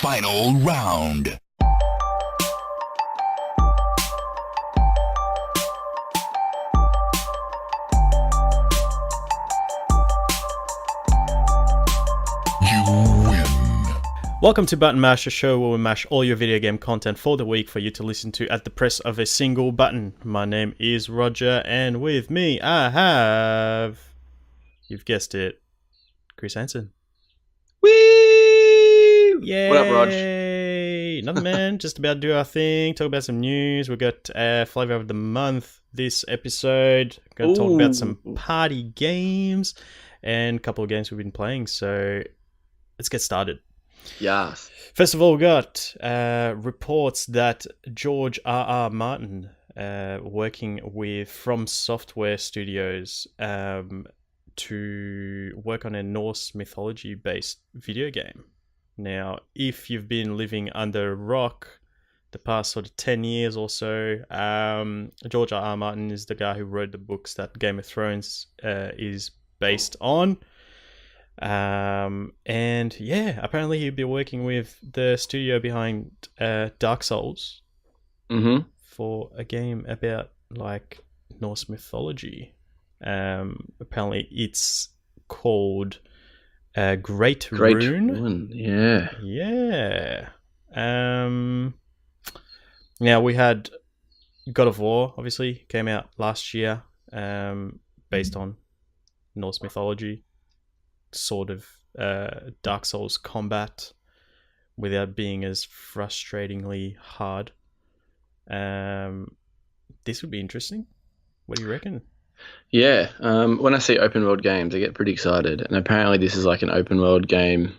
final round. Welcome to Button Mash, a show where we mash all your video game content for the week for you to listen to at the press of a single button. My name is Roger, and with me I have, you've guessed it, Chris Hansen. Woo! Yay! What up, Rog? Nothing, man. Just about to do our thing, talk about some news. We got Flavour of the Month this episode. Going to talk about some party games and a couple of games we've been playing. So let's get started. Yes. First of all, we got reports that George R.R. Martin, working with From Software Studios, to work on a Norse mythology-based video game. Now, if you've been living under a rock the past sort of 10 years or so, George R.R. Martin is the guy who wrote the books that Game of Thrones is based on. And yeah, apparently he'll be working with the studio behind Dark Souls for a game about like Norse mythology. Apparently it's called Great Rune. Yeah. Now we had God of War, obviously came out last year, based on Norse mythology. Sort of Dark Souls combat without being as frustratingly hard. This would be interesting. What do you reckon? Yeah, when I see open world games, I get pretty excited. And apparently this is like an open world game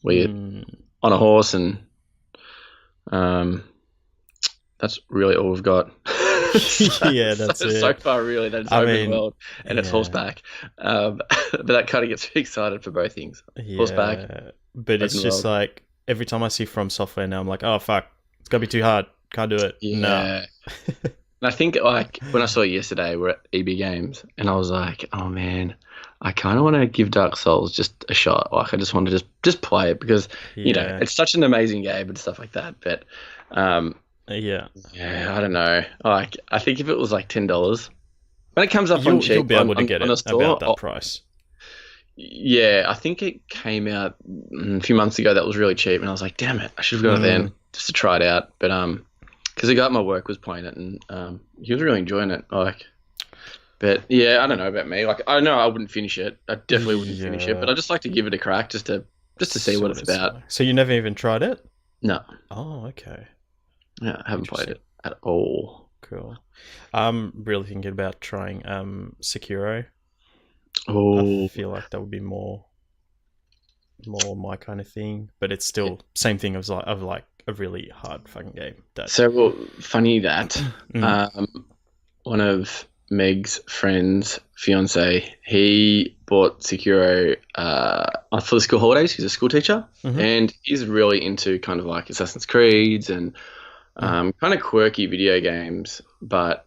where you're on a horse, and that's really all we've got. Yeah, that's it. So far, really, that it's open world and it's horseback. But that kind of gets me excited for both things. Yeah, horseback. But it's just like every time I see From Software now, I'm like, oh fuck, it's gonna be too hard. Can't do it. Yeah. No. And I think like when I saw it yesterday, we're at EB Games, and I was like, oh man, I kind of want to give Dark Souls just a shot. Like I just want to just play it because you know it's such an amazing game and stuff like that. But yeah, I don't know. Like, I think if it was like $10, when it comes up on cheap, you'll be able to get it on a store, about that price. Yeah, I think it came out a few months ago. That was really cheap, and I was like, damn it, I should have got it then just to try it out. But because the guy at my work was playing it, and he was really enjoying it. Like, but yeah, I don't know about me. Like, I know I wouldn't finish it. I definitely wouldn't finish it, but I just like to give it a crack just to see what it's about. So you never even tried it? No. Oh, okay. Yeah, I haven't played it at all. Cool. I'm really thinking about trying Sekiro. Oh, I feel like that would be more my kind of thing, but it's still same thing of like a really hard fucking game. Funny that one of Meg's friends' fiance, he bought Sekiro for the school holidays. He's a school teacher, and he's really into kind of like Assassin's Creeds and kind of quirky video games, but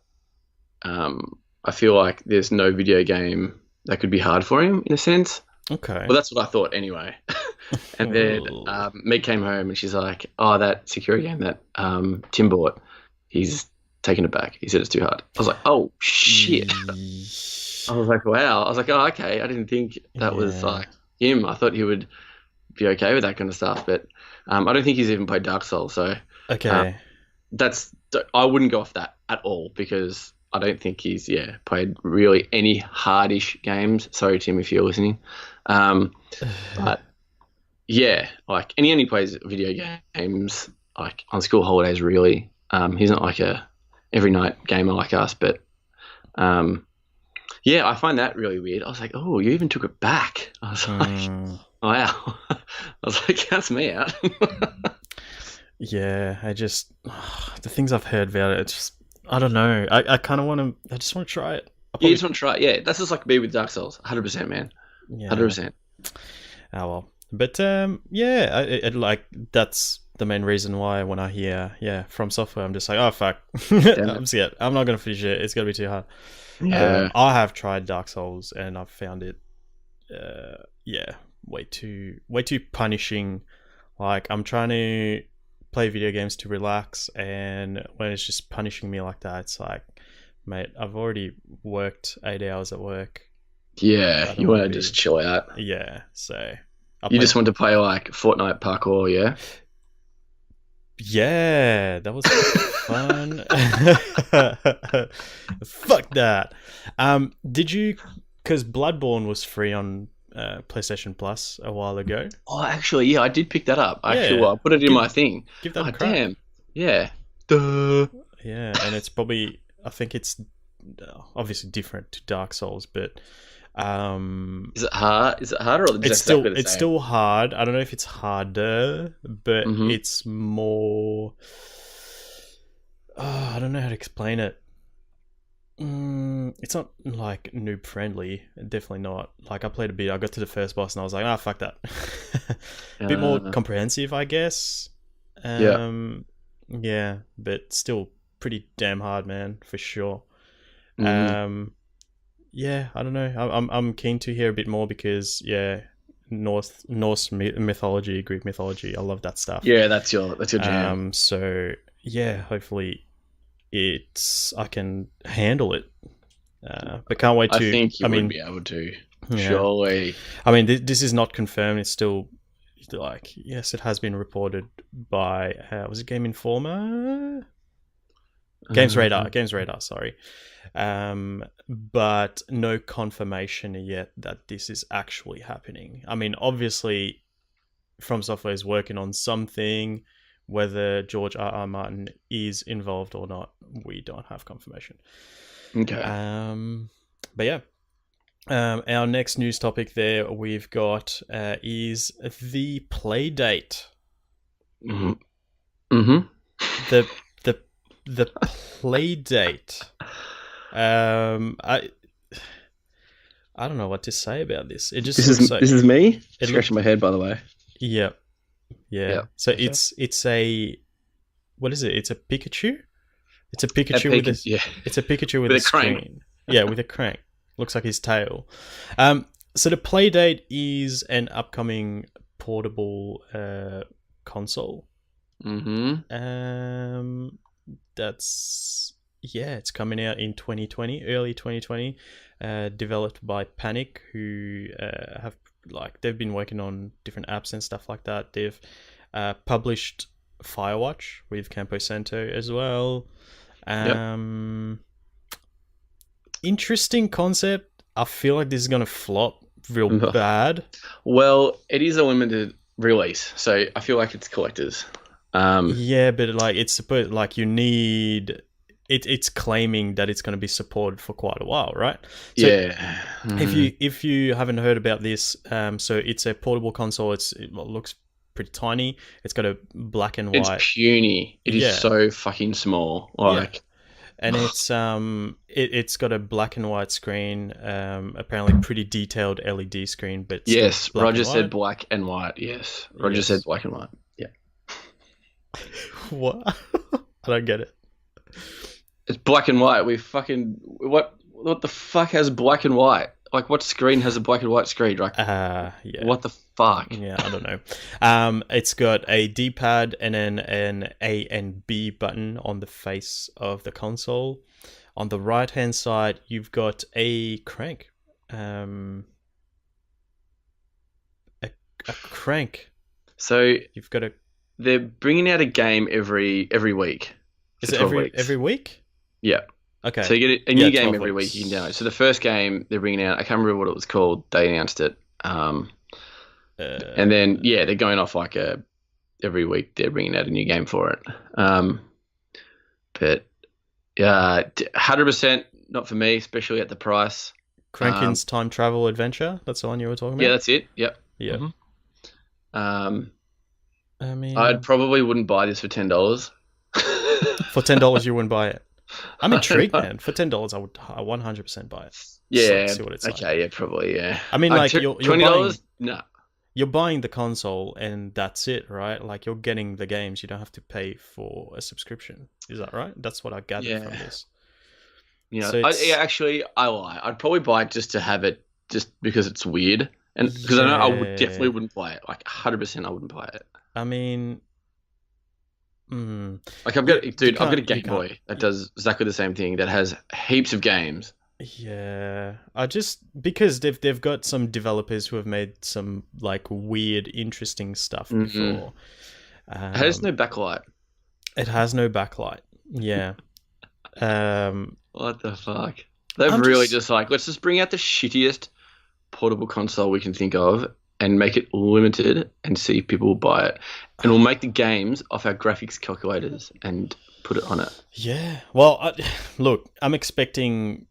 I feel like there's no video game that could be hard for him in a sense. Okay. Well, that's what I thought anyway. And then Meg came home and she's like, oh, that Sekiro game that Tim bought, he's taking it back. He said it's too hard. I was like, oh, shit. I was like, wow. I was like, oh, okay. I didn't think that was like him. I thought he would be okay with that kind of stuff, but I don't think he's even played Dark Souls, so... Okay. I wouldn't go off that at all because I don't think he's played really any hardish games. Sorry, Tim, if you're listening. But yeah, like, and he only plays video games like on school holidays. Really, he's not like a every night gamer like us. But I find that really weird. I was like, oh, you even took it back. I was like, wow. I was like, that's me out. Yeah, the things I've heard about it, it's just, I don't know. I kind of want to, I just want to try it. You just want to try it. Yeah, that's just like me with Dark Souls. 100%, man. Yeah. 100%. Oh, well. But, like, that's the main reason why when I hear, From Software, I'm just like, oh, fuck. I'm scared. I'm not going to finish it. It's going to be too hard. Yeah. I have tried Dark Souls and I've found it, way too punishing. Like, I'm trying to play video games to relax, and when it's just punishing me like that, it's like, mate, I've already worked 8 hours at work. Yeah, I don't you want want to to just be. chill out. Yeah, so You just want to play like Fortnite parkour, yeah? Yeah, that was fun. Fuck that. Did you? Because Bloodborne was free on PlayStation Plus a while ago. Oh, actually, yeah, I did pick that up. Actually, Yeah, well, I put it in give my thing. give that Oh, a crack. damn. Yeah. Duh. Yeah, and it's probably, I think it's obviously different to Dark Souls, but Is it hard? Is it harder or it's just exactly the it's same? still hard. I don't know if it's harder, but Mm-hmm. it's more. I don't know how to explain it. It's not like noob friendly. Definitely not. Like, I played a bit. I got to the first boss and I was like, fuck that. A bit more comprehensive, I guess. Yeah. Yeah, but still pretty damn hard, man, for sure. Mm-hmm. Yeah, I don't know. I'm keen to hear a bit more because yeah, Norse mythology, Greek mythology. I love that stuff. Yeah, that's your jam. So yeah, hopefully I can handle it. But can't wait I to. think you I would mean, be able to. yeah. Surely. I mean, this is not confirmed. It's still like, yes, it has been reported by was it Game Informer? Games Radar. Sorry, but no confirmation yet that this is actually happening. I mean, obviously, From Software is working on something. Whether George R.R. Martin is involved or not, we don't have confirmation. Okay. But yeah, our next news topic there we've got is the play date. Mm-hmm. Mm-hmm. The play date. I don't know what to say about this. It just This is me scratching my head, by the way. Yeah. Yeah. So it's a, what is it? It's a Pikachu. It's a Pikachu with a It's a Pikachu with a screen. Crank. Yeah, with a crank. Looks like his tail. So the play date is an upcoming portable console. Mm-hmm. It's coming out in 2020, early 2020. Developed by Panic, who they've been working on different apps and stuff like that. They've published Firewatch with Campo Santo as well. Interesting concept. I feel like this is gonna flop real bad. Well, it is a limited release, so I feel like it's collectors. Yeah, but like it's supposed, like you need it. It's claiming that it's going to be supported for quite a while, right? So yeah. If you haven't heard about this, so it's a portable console. It looks pretty tiny. It's got a black and white. It's puny. It is so fucking small. Like, and it's got a black and white screen. Apparently, pretty detailed LED screen. But yes, Roger said black and white. Yes, Roger said black and white. Yeah. What? I don't get it. It's black and white. What the fuck has black and white? Like, what screen has a black and white screen? Like, what the fuck? Yeah, I don't know. It's got a D-pad and then an A and B button on the face of the console. On the right-hand side, you've got a crank. A crank. So you've got a. They're bringing out a game every week. Is it every week? Yeah. Okay. So you get a new game every week you can download. So the first game they're bringing out, I can't remember what it was called. They announced it. And then they're going off like every week they're bringing out a new game for it. But 100% not for me, especially at the price. Crankin's Time Travel Adventure. That's the one you were talking about. Yeah, that's it. Yep. Yeah. Mm-hmm. I mean, I probably wouldn't buy this for $10. For $10, you wouldn't buy it. I'm intrigued, man. For $10, I would 100% buy it. Yeah. See what it's like. Okay. Yeah. Probably. Yeah. I mean, like you're $20. No. You're buying the console and that's it, right? Like you're getting the games. You don't have to pay for a subscription. Is that right? That's what I gathered from this. You know, actually, I lie. I'd probably buy it just to have it, just because it's weird, and because I know I definitely wouldn't buy it. Like 100%, I wouldn't buy it. I mean, mm, Like I've you, got, you dude, I've got a can't, you Game can't. Boy that does exactly the same thing. That has heaps of games. Yeah, I just because they've got some developers who have made some like weird, interesting stuff Mm-hmm. before. It has Um, no backlight. it has no backlight. Yeah. Um, What the fuck? They've I'm really just just like, let's just bring out the shittiest portable console we can think of and make it limited and see if people will buy it. And we'll make the games off our graphics calculators and put it on it. yeah. Well, look, I'm expecting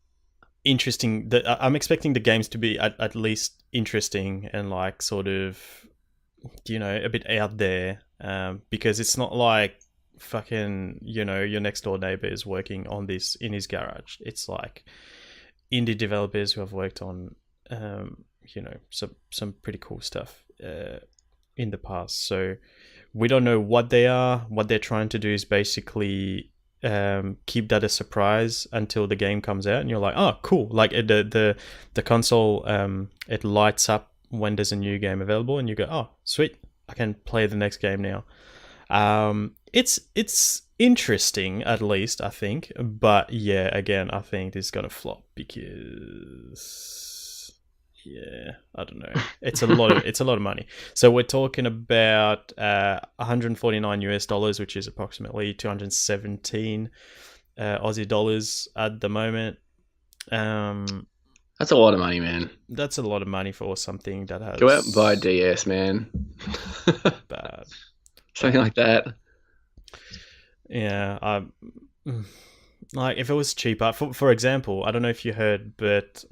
interesting. I'm expecting the games to be at least interesting and like sort of a bit out there. Because it's not like fucking your next door neighbor is working on this in his garage. It's like indie developers who have worked on some pretty cool stuff in the past. So we don't know what they are. What they're trying to do is basically keep that a surprise until the game comes out, and you're like, oh, cool. Like the console, it lights up when there's a new game available, and you go, oh, sweet, I can play the next game now. It's interesting, at least I think, but yeah, again, I think this is gonna flop because I don't know. It's a lot of money. So we're talking about 149 US dollars, which is approximately 217 Aussie dollars at the moment. That's a lot of money, man. That's a lot of money for something that has Go out and buy a DS, man. bad. Something like that. Yeah, like if it was cheaper. For example, I don't know if you heard, but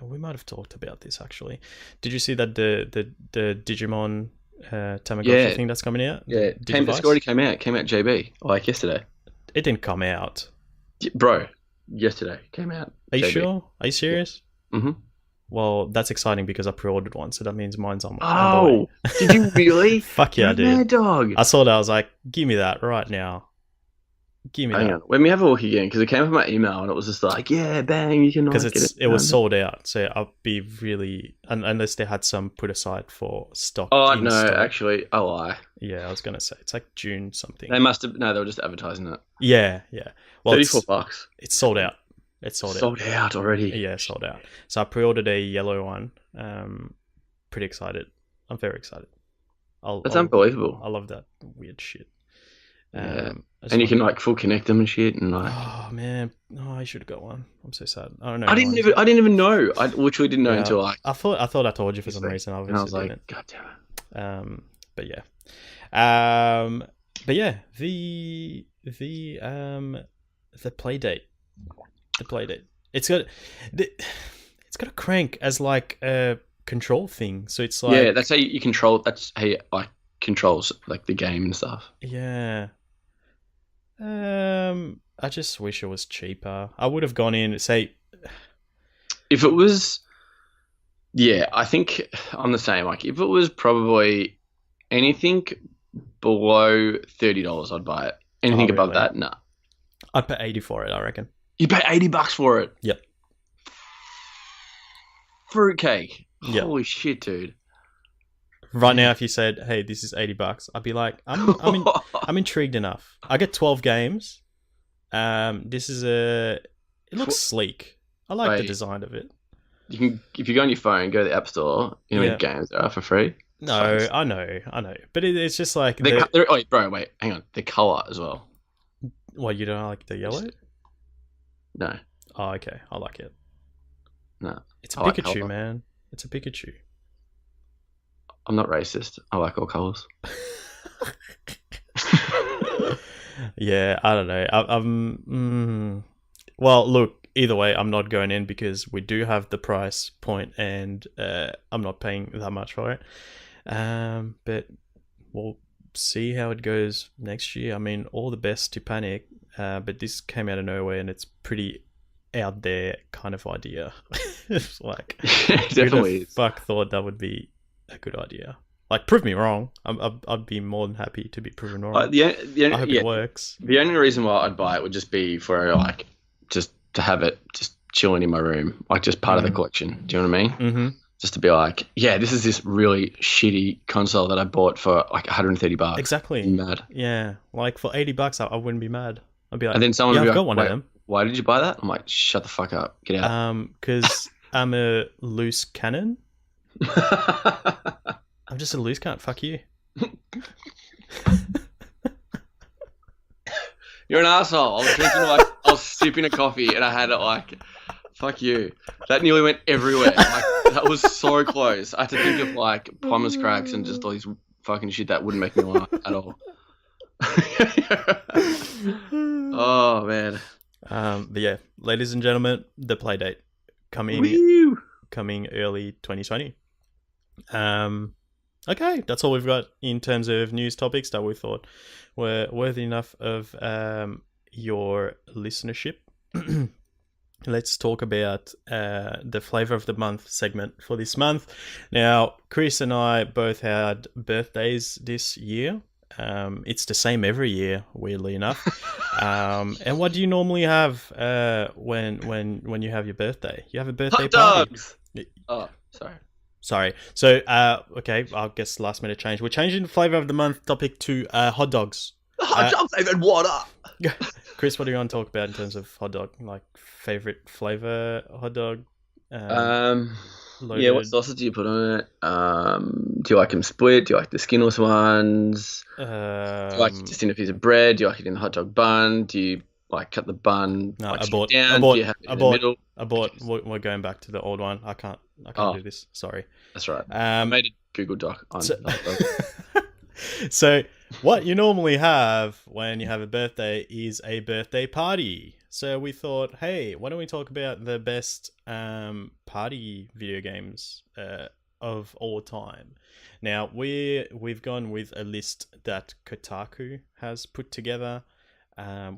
we might have talked about this actually. Did you see that the Digimon Tamagotchi thing that's coming out? Yeah, it already came out. It came out JB like yesterday. It didn't come out, bro. Yesterday came out. Are you JB. sure? Are you serious? Mm-hmm. Well, that's exciting because I pre-ordered one, so that means mine's on the way. Did you really? Fuck yeah, dude. Mad dog. I saw that. I was like, give me that right now. Give me Hang that. on. Let me have a look again because it came up in my email and it was just like, yeah, bang, you can because get it. It was sold out, so I'll be really unless they had some put aside for stock. Oh no, stock. Actually, I lie. Yeah, I was gonna say it's like June something. They must have. No, they were just advertising it. Yeah. Well, $34. It's sold out. It's sold out already. Yeah, sold out. So I pre-ordered a yellow one. Pretty excited. I'm very excited. That's unbelievable. I love that weird shit. Yeah. And you can like full connect them and shit, and like. Oh man, I should have got one. I'm so sad. I don't know. I didn't even know. I literally didn't know until like. I thought I told you for some reason. And I was like, God damn it. But yeah. The play date. The play date. It's got a crank as like a control thing. So it's like, yeah, that's how you control. That's how you like controls like the game and stuff. Yeah. I just wish it was cheaper. I would have gone in, say, if it was. Yeah, I think I'm the same. Like if it was probably anything below $30, I'd buy it. Anything above that, nah. I'd pay 80 for it, I reckon. You pay $80 for it? Yep. Fruitcake. Yep. Holy shit, dude. Right now, if you said, "Hey, this is $80," I'd be like, I'm intrigued enough. I get 12 games. This is it looks sleek. I like the design of it. You can, if you go on your phone, go to the App Store. You know what games there are for free. No, I know, but it's just like wait, hang on. The color as well. What, you don't like the yellow? No. Oh, okay. I like it. No. It's a Pikachu, man. It's a Pikachu. I'm not racist. I like all colors. Yeah, I don't know. Well, look, either way, I'm not going in because we do have the price point and I'm not paying that much for it. But we'll see how it goes next year. I mean, all the best to Panic, but this came out of nowhere and it's pretty out there kind of idea. It's like, definitely who the fuck thought that would be a good idea? Like, prove me wrong. I'd be more than happy to be proven wrong. I hope it works. The only reason why I'd buy it would just be for just to have it just chilling in my room, like just part of the collection. Do you know what I mean? Mm-hmm. just to be like, yeah, this is this really shitty console that I bought for like $130. Exactly. Mad. Yeah, like for $80, I wouldn't be mad. I'd be like, And then someone yeah, would be I've like, got one wait, of them. why did you buy that? I'm like, shut the fuck up, get out. Because I'm a loose cannon. I'm just a loose cannon. Fuck you. You're an asshole. I was sipping a coffee and I had it like, fuck you. That nearly went everywhere. Like, that was so close. I had to think of like plumber's cracks and just all these fucking shit that wouldn't make me laugh at all. Oh man. But yeah, ladies and gentlemen, the Playdate coming early 2020. Okay, that's all we've got in terms of news topics that we thought were worthy enough of your listenership. Let's talk about the Flavour of the Month segment for this month. Now, Chris and I both had birthdays this year. It's the same every year, weirdly enough. And what do you normally have when you have your birthday? You have a birthday Hot party. dogs. Oh, sorry. Sorry. So, okay, I guess last minute change. We're changing the Flavour of the Month topic to hot dogs. Hot dogs and water. Chris, what do you want to talk about in terms of hot dog? Like favorite flavor hot dog? Yeah, what sauces do you put on it? Do you like them split? Do you like the skinless ones? Do you like it just in a piece of bread? Do you like it in the hot dog bun? Do you like cut the bun? No, like, I bought. Do you have it in the middle? We're going back to the old one. I can't do this. Sorry. That's right. I made a Google Doc on So what you normally have when you have a birthday is a birthday party. So we thought, hey, why don't we talk about the best party video games of all time? Now we've gone with a list that Kotaku has put together.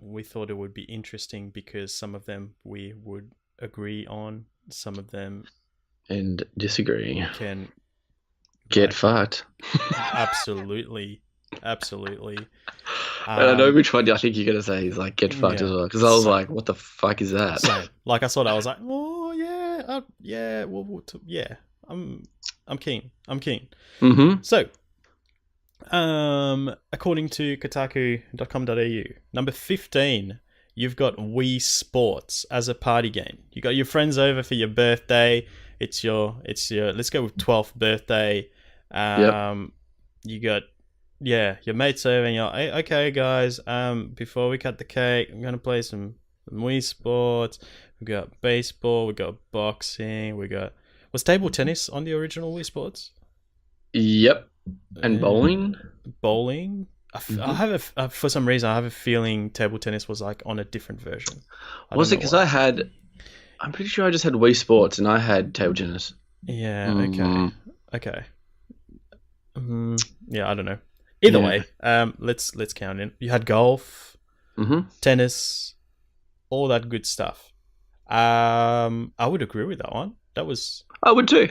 We thought it would be interesting because some of them we would agree on, some of them and disagree. Can get fucked. Absolutely. I know which one I think you're gonna say. He's like get fucked as well, because I was like, what the fuck is that? So, like I thought, I was like, oh yeah, yeah, yeah. I'm keen. Mm-hmm. So, according to Kotaku.com.au, number 15, you've got Wii Sports as a party game. You got your friends over for your birthday. It's your. Let's go with 12th birthday. You got, your mates over, and you're like, hey, okay, guys. Before we cut the cake, I'm gonna play some Wii Sports. We got baseball. We got boxing. Was table tennis on the original Wii Sports? Yep. And bowling. I have for some reason I have a feeling table tennis was like on a different version. Was it because I'm pretty sure I just had Wii Sports and I had table tennis. Yeah. Okay. Yeah, I don't know. Either way, let's count in. You had golf, tennis, all that good stuff. I would agree with that one. I would too.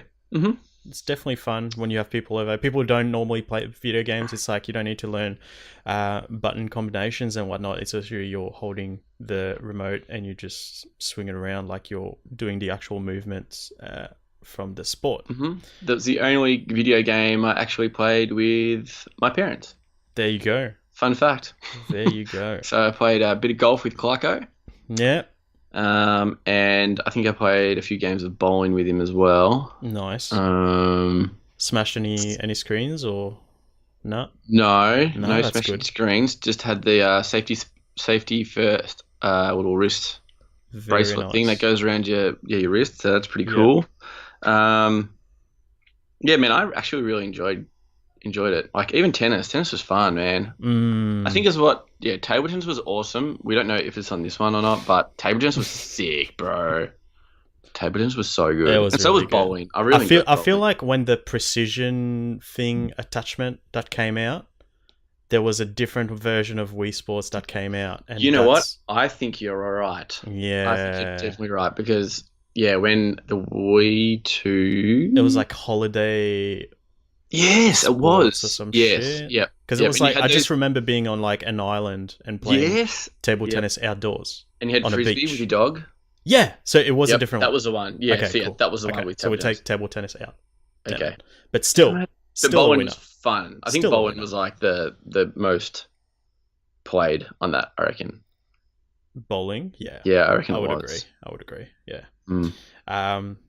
It's definitely fun when you have people over. People who don't normally play video games, it's like you don't need to learn button combinations and whatnot. It's just you're holding the remote and you just swing it around like you're doing the actual movements from the sport. That was the only video game I actually played with my parents. There you go. Fun fact. There you go. So I played a bit of golf with Clarko. Yeah. And I think I played a few games of bowling with him as well. Nice. Smashed any screens or not? No, that's smashing good. screens. Just had the safety first little wrist bracelet thing that goes around your wrist. So that's pretty cool. Yeah, man, I actually really enjoyed it. Like even tennis was fun, man. I think table tennis was awesome. We don't know if it's on this one or not, but table tennis was sick, bro. Table tennis was so good. And so was bowling. I feel like when the precision thing attachment that came out, there was a different version of Wii Sports that came out. And you know what? I think you're right. Yeah. I think you're definitely right because when the Wii 2... It was like holiday... Yes, it was. Or some yes, shit. Yeah. Because it was like I just remember being on like an island and playing table tennis outdoors. And you had on frisbee a beach with your dog. Yeah, so it was a Yep, different that one. was the one. Yeah, Okay, so yeah, cool. that was the Okay, one with so table we tennis. take table tennis out. Damn Okay. it. But still But a bowling winner. was fun. I think Still a bowling winner. was like the most played on that, I reckon. Bowling, yeah. Yeah, I reckon I it would was. agree. Yeah. Mm.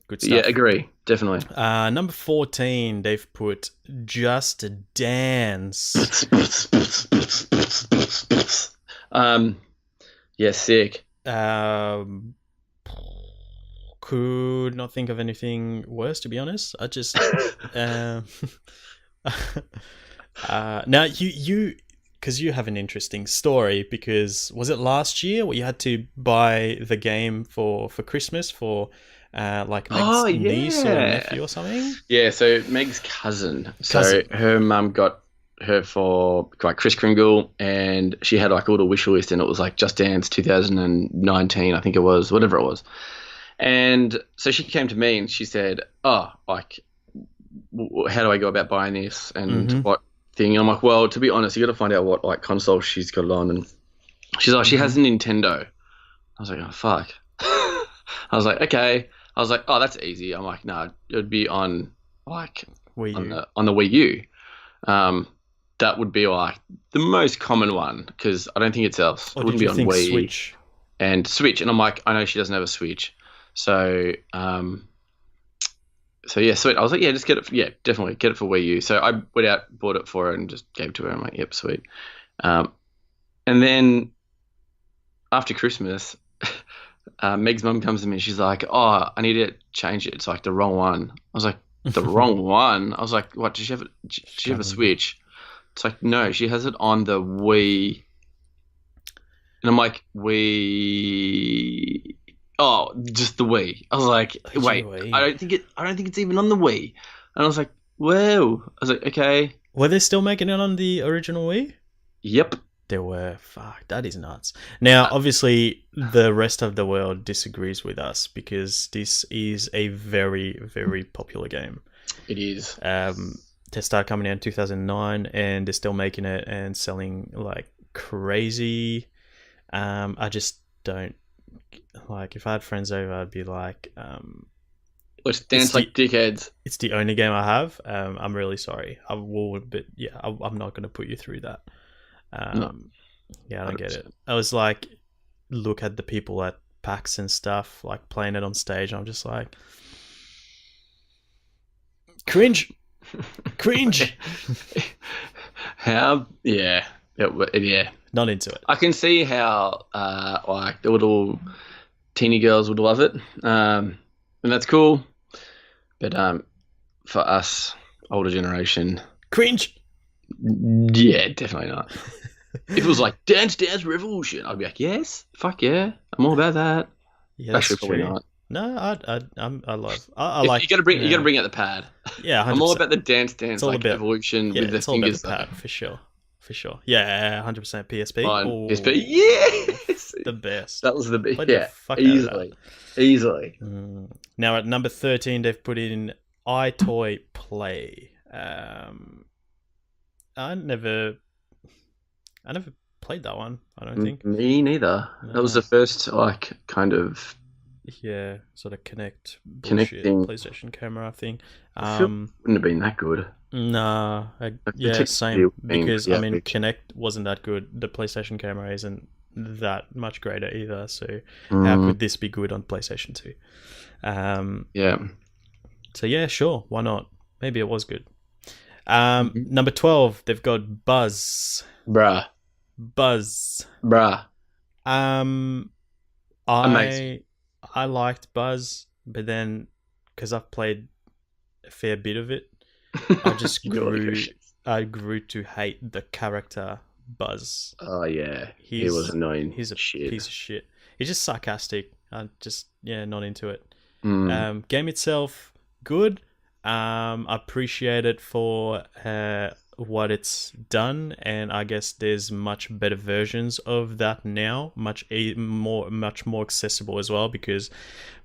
Good Yeah, stuff. agree. Definitely. Number 14, they've put Just Dance. Yeah, sick. Could not think of anything worse, to be honest. I just now you because you have an interesting story, because was it last year where you had to buy the game for Christmas for like Meg's Oh niece or yeah. nephew or something? Yeah, so Meg's cousin. So her mum got her for like Kris Kringle, and she had like all the wish list, and it was like Just Dance 2019, I think it was, whatever it was. And so she came to me and she said, "Oh, like, how do I go about buying this and what thing?" And I'm like, "Well, to be honest, you got to find out what like console she's got it on." And she's like, "She has a Nintendo." I was like, "Oh fuck." I was like, "Okay." I was like, "Oh, that's easy." I'm like, "No, it would be on like on the Wii U." That would be like the most common one, because I don't think it's else. Or it wouldn't did be you on think Wii Switch? and Switch. And I'm like, I know she doesn't have a Switch, so so yeah, sweet. I was like, yeah, just get it. Yeah, definitely get it for Wii U. So I went out, bought it for her, and just gave it to her. I'm like, yep, sweet. And then after Christmas, Meg's mum comes to me. She's like, "Oh, I need to change it. It's like the wrong one." I was like, "The wrong one?" I was like, "What? Does she have? Does she have a Switch?" It's like, "No, she has it on the Wii." And I'm like, "Wii? Oh, just the Wii." I was like, "Wait, I don't think it's even on the Wii." And I was like, "Whoa!" I was like, "Okay." Were they still making it on the original Wii? Yep. They were. Fuck, that is nuts. Now, obviously, the rest of the world disagrees with us, because this is a very, very popular game. It is. They started coming out in 2009, and they're still making it and selling like crazy. I just don't like. If I had friends over, I'd be like, Let's dance like dickheads. It's the only game I have. I'm really sorry. I will, but yeah, I'm not going to put you through that. No. Yeah, I don't get it. I was like, look at the people at PAX and stuff, like playing it on stage. I'm just like, cringe. How? Yeah. Yeah. Not into it. I can see how like the little teeny girls would love it, and that's cool. But for us, older generation, cringe. Yeah, definitely not. If it was like Dance Revolution, I'd be like, yes, fuck yeah, I'm all about that. Yeah, actually, probably not. No, I like. You gotta bring out the pad. Yeah, 100%. I'm all about the dance like about, evolution with the fingers. All about the pad, for sure. Yeah, 100% PSP. PSP, yes, the best. That was the best. Played Yeah, easily. Now at number 13, they've put in iToy Play. I never played that one, I don't think. Me neither. No. That was the first like kind of sort of connecting PlayStation camera thing. Wouldn't have been that good. Nah, same. Because I mean, Kinect wasn't that good. The PlayStation camera isn't that much greater either. So how could this be good on PlayStation 2? Yeah. So yeah, sure, why not? Maybe it was good. Number 12, they've got Buzz. Bruh. I liked Buzz, but then because I've played a fair bit of it, I just grew to hate the character Buzz. Oh yeah, he was annoying. He's a piece of shit. He's just sarcastic. I'm just not into it. Game itself, good. I appreciate it for what it's done, and I guess there's much better versions of that now, much more accessible as well, because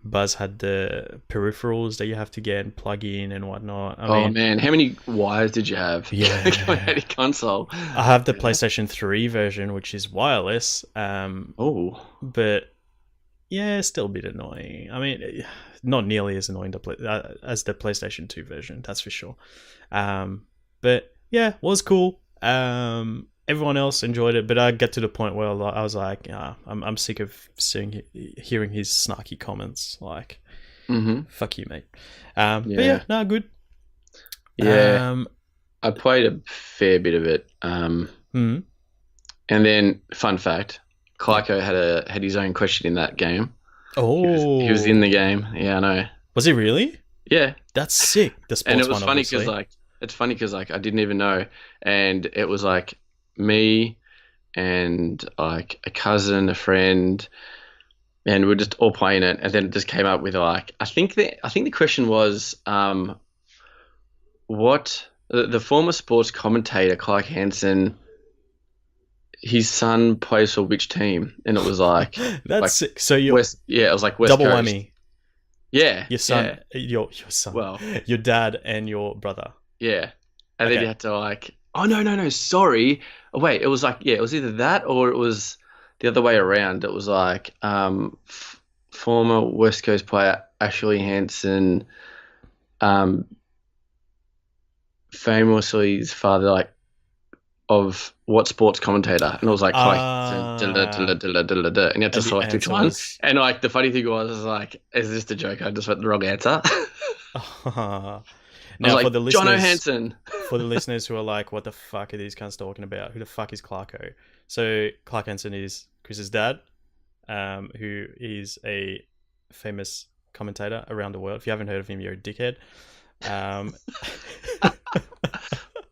Buzz had the peripherals that you have to get and plug in and whatnot. I mean, man, how many wires did you have? Yeah, coming console. I have the PlayStation 3 version, which is wireless. But yeah, still a bit annoying. I mean, not nearly as annoying as the PlayStation 2 version, that's for sure. But yeah, was cool. Everyone else enjoyed it, but I get to the point where I was like, I'm sick of hearing his snarky comments. Like, fuck you, mate. But yeah, no, good. Yeah, I played a fair bit of it. And then, fun fact, Kleiko had his own question in that game. Oh, he was in the game. Yeah, I know. Was he really? Yeah, that's sick. The sports and it was one, funny because I didn't even know, and it was like me and like a cousin, a friend, and we're just all playing it, and then it just came up with like I think the question was what the former sports commentator Clark Hansen, his son plays for which team, and it was like that's like sick. So you it was like West double Coast. whammy. Yeah, your son, your son, well, your dad and your brother. Yeah, and then you had to like, oh no, sorry. Oh, wait, it was like it was either that or it was the other way around. It was like former West Coast player Ashley Hansen, famously his father, like of what sports commentator, and it was like and you had to select which one. And like the funny thing was like, is this the joke? I just went the wrong answer. Now, like, for the listeners, Jono Hansen. For the listeners who are like, what the fuck are these cunts talking about? Who the fuck is Clarko? So Clark Hansen is Chris's dad, who is a famous commentator around the world. If you haven't heard of him, you're a dickhead.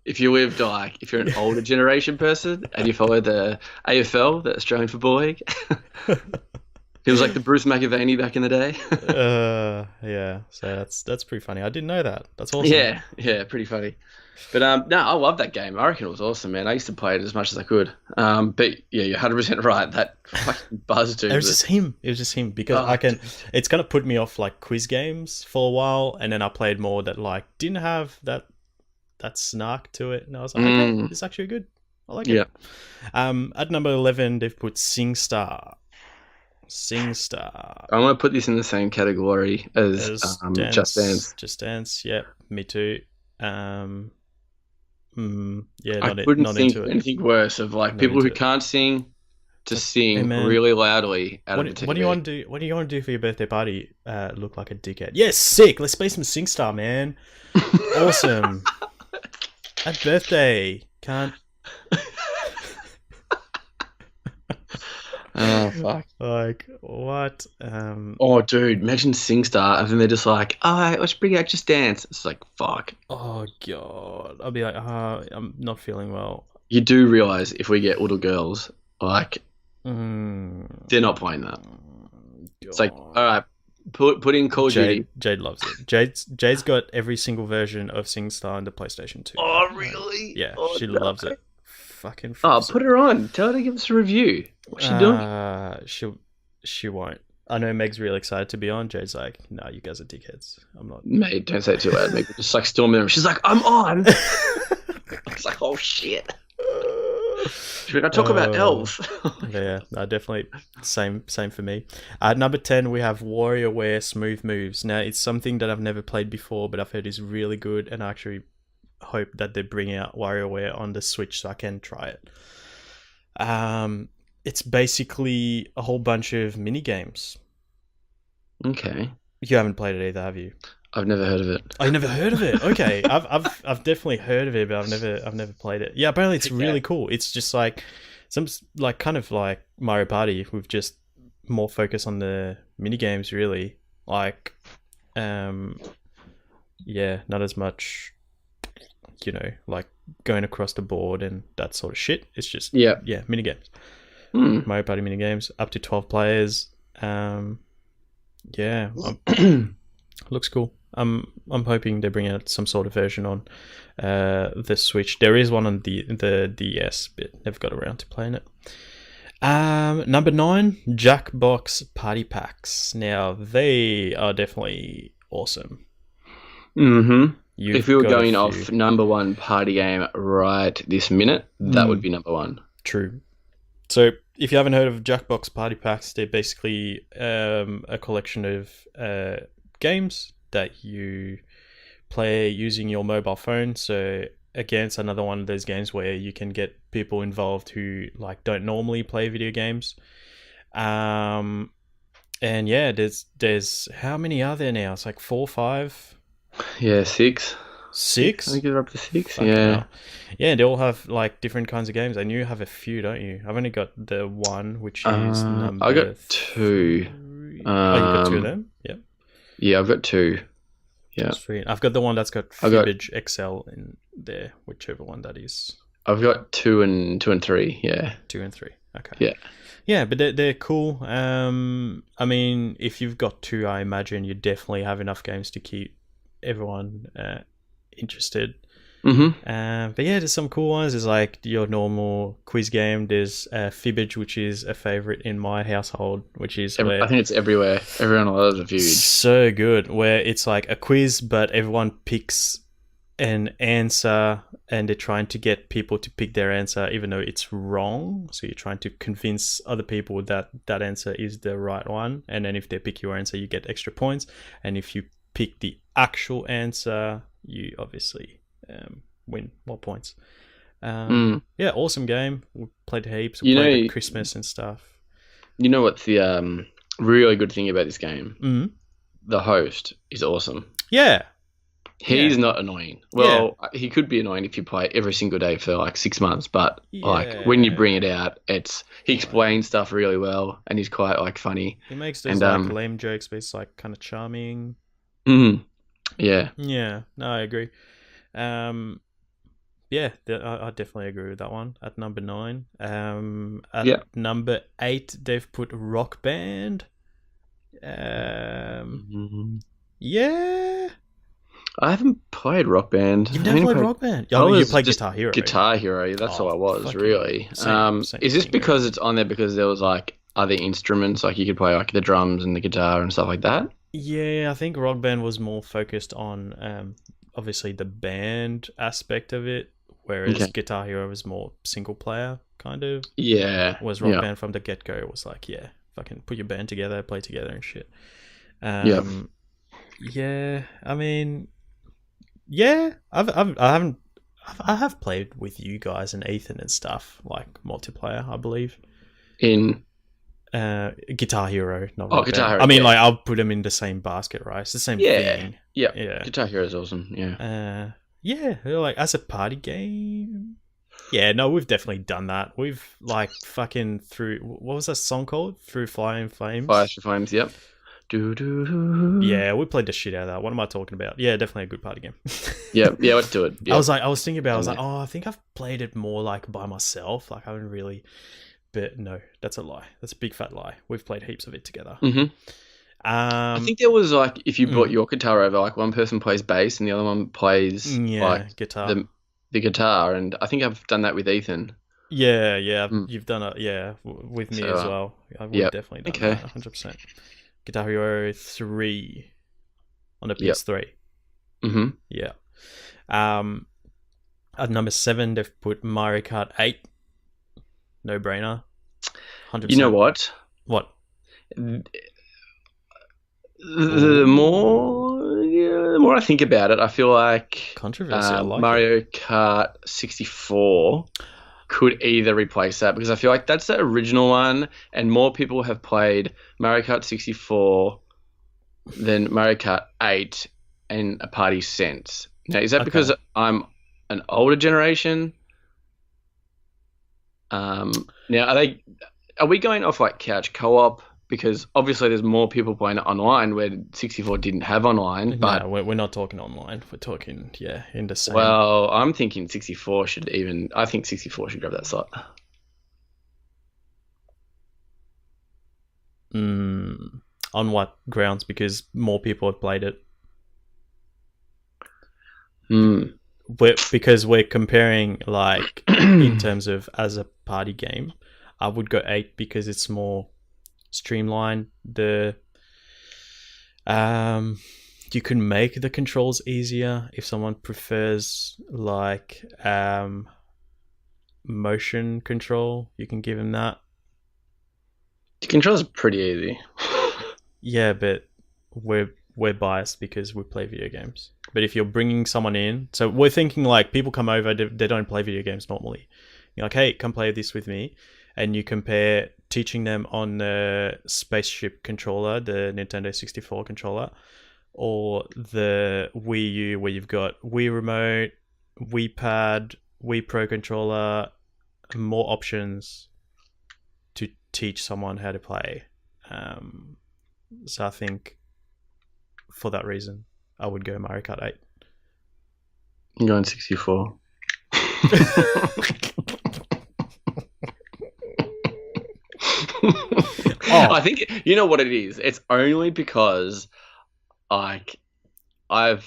If you're an older generation person and you follow the AFL, the Australian Football League, he was like the Bruce McAvaney back in the day. Yeah. So that's pretty funny. I didn't know that. That's awesome. Yeah, pretty funny. But no, I love that game. I reckon it was awesome, man. I used to play it as much as I could. But yeah, you're 100% right. That fucking buzz, dude. It was just him because it's gonna put me off like quiz games for a while, and then I played more that like didn't have that snark to it, and I was like, okay, it's actually good. I like it. At number 11, they've put SingStar. SingStar. I want to put this in the same category as Just Dance. Just Dance, yeah, me too. Yeah, I couldn't think of anything worse of like people who can't sing to sing really loudly out of the TV. What do you want to do? What do you want to do for your birthday party? Look like a dickhead. Yes, sick. Let's play some SingStar, man. Awesome. At birthday, can't. Oh fuck! Like what? Oh, dude, imagine SingStar, and then they're just like, "All right, let's bring out Just Dance." It's like, fuck. Oh god, I'll be like, I'm not feeling well. You do realize if we get little girls, like, they're not playing that. God. It's like, all right, put in Call of Duty. Jade loves it. Jade's got every single version of SingStar on the PlayStation 2. Oh really? Yeah, she loves it. Fucking. Put her on. Tell her to give us a review. What's she doing? She won't. I know Meg's really excited to be on. Jade's like, no, you guys are dickheads. I'm not. Mate, don't say it too loud. Meg just like storm them. She's like, I'm on. It's like, oh shit. Should I talk about elves? Yeah, no, definitely same for me. At number 10, we have WarioWare Smooth Moves. Now, it's something that I've never played before, but I've heard is really good, and I actually hope that they bring out WarioWare on the Switch so I can try it. It's basically a whole bunch of mini games. Okay. You haven't played it either, have you? I've never heard of it. I've never heard of it. Okay, I've definitely heard of it, but I've never played it. Yeah, apparently it's really cool. It's just like some like kind of like Mario Party with just more focus on the mini games, really. Like, yeah, not as much, like going across the board and that sort of shit. It's just mini games. Mario Party mini games, up to 12 players. Yeah, looks cool. I'm hoping they bring out some sort of version on the Switch. There is one on the DS, but never got around to playing it. Number 9, Jackbox Party Packs. Now they are definitely awesome. If we were going off number 1 party game right this minute, that would be number 1. True. So if you haven't heard of Jackbox Party Packs, they're basically a collection of games that you play using your mobile phone. So again, it's another one of those games where you can get people involved who like don't normally play video games. And yeah, there's how many are there now? It's like 4 or 5. Yeah, 6. 6? I think you're up to 6. Fucking Yeah. hell. Yeah, they all have like different kinds of games, and you have a few, don't you? I've only got the one, which is number. I got 2. 3. Oh, you got 2 of them? Yep. Yeah, I've got 2. Yeah. Sweet. I've got the one that's got Fibbage XL in there, whichever one that is. I've got 2 and 3. Yeah. 2 and 3. Okay. Yeah. Yeah, but they're cool. I mean, if you've got 2, I imagine you definitely have enough games to keep everyone interested. Mm-hmm. But yeah, there's some cool ones. There's like your normal quiz game. There's Fibbage, which is a favorite in my household, which is I think it's everywhere. Everyone loves a Fibbage. So good, where it's like a quiz, but everyone picks an answer and they're trying to get people to pick their answer even though it's wrong. So you're trying to convince other people that that answer is the right one, and then if they pick your answer you get extra points, and if you pick the actual answer you obviously win more points. Yeah, awesome game. We played heaps. We played at Christmas and stuff. You know what's the really good thing about this game? Mm-hmm. The host is awesome. Yeah. He's not annoying. Well, he could be annoying if you play every single day for like 6 months, but like when you bring it out, he explains stuff really well, and he's quite like funny. He makes those like lame jokes, but it's like kind of charming. Yeah. Yeah. No, I agree. Yeah, I definitely agree with that one. At number 9, at number 8, they've put Rock Band. Yeah. I haven't played Rock Band. You've never played Rock Band? Yeah, you played Guitar Hero. Guitar Hero, that's all I was, really. Same is this because it's on there because there was like other instruments, like you could play like the drums and the guitar and stuff like that? Yeah, I think Rock Band was more focused on obviously the band aspect of it, whereas Guitar Hero was more single player kind of. Yeah. Whereas Rock Band from the get-go was like, fucking put your band together, play together and shit. Yeah, I mean, yeah, I have played with you guys and Ethan and stuff, like multiplayer, I believe. In Guitar Hero, not Rock Guitar Band. Hero. I mean, like I'll put them in the same basket, right? It's the same thing. Yeah. Guitar Hero is awesome. Yeah. Yeah, like as a party game. Yeah, no, we've definitely done that. We've like fucking through. What was that song called? Through Flying Flames. Fire Flames. Yep. Yeah, we played the shit out of that. What am I talking about? Yeah, definitely a good party game. yeah, let's do it. Yep. I was thinking about. I think I've played it more like by myself. Like I haven't really. But no, that's a lie. That's a big fat lie. We've played heaps of it together. I think there was like if you brought your guitar over, like one person plays bass and the other one plays like guitar. The guitar, and I think I've done that with Ethan. Yeah, you've done it. With me as well. I've definitely done that. 100%. Guitar Hero 3 on the PS3. Yeah. At number 7, they've put Mario Kart 8. No brainer. 100%. You know what? What? The more I think about it, I feel like controversy. Mario Kart 64 could either replace that, because I feel like that's the original one, and more people have played Mario Kart 64 than Mario Kart 8 in a party sense. Now, is that because I'm an older generation? Now, are we going off like couch co-op? Because obviously there's more people playing it online where 64 didn't have online. But no, we're not talking online. We're talking, in the same. Well, I'm thinking 64 I think 64 should grab that slot. On what grounds? Because more people have played it. Because we're comparing like in terms of as a party game, I would go 8 because it's more streamlined. You can make the controls easier if someone prefers like motion control. You can give them that. The controls are pretty easy. Yeah, but we're biased because we play video games. But if you're bringing someone in, so we're thinking like people come over, they don't play video games normally. You're like, hey, come play this with me, and you compare teaching them on the spaceship controller, the Nintendo 64 controller, or the Wii U where you've got Wii Remote, Wii Pad, Wii Pro controller, more options to teach someone how to play. So I think for that reason, I would go Mario Kart 8. I'm going 64. I think you know what it is. It's only because like I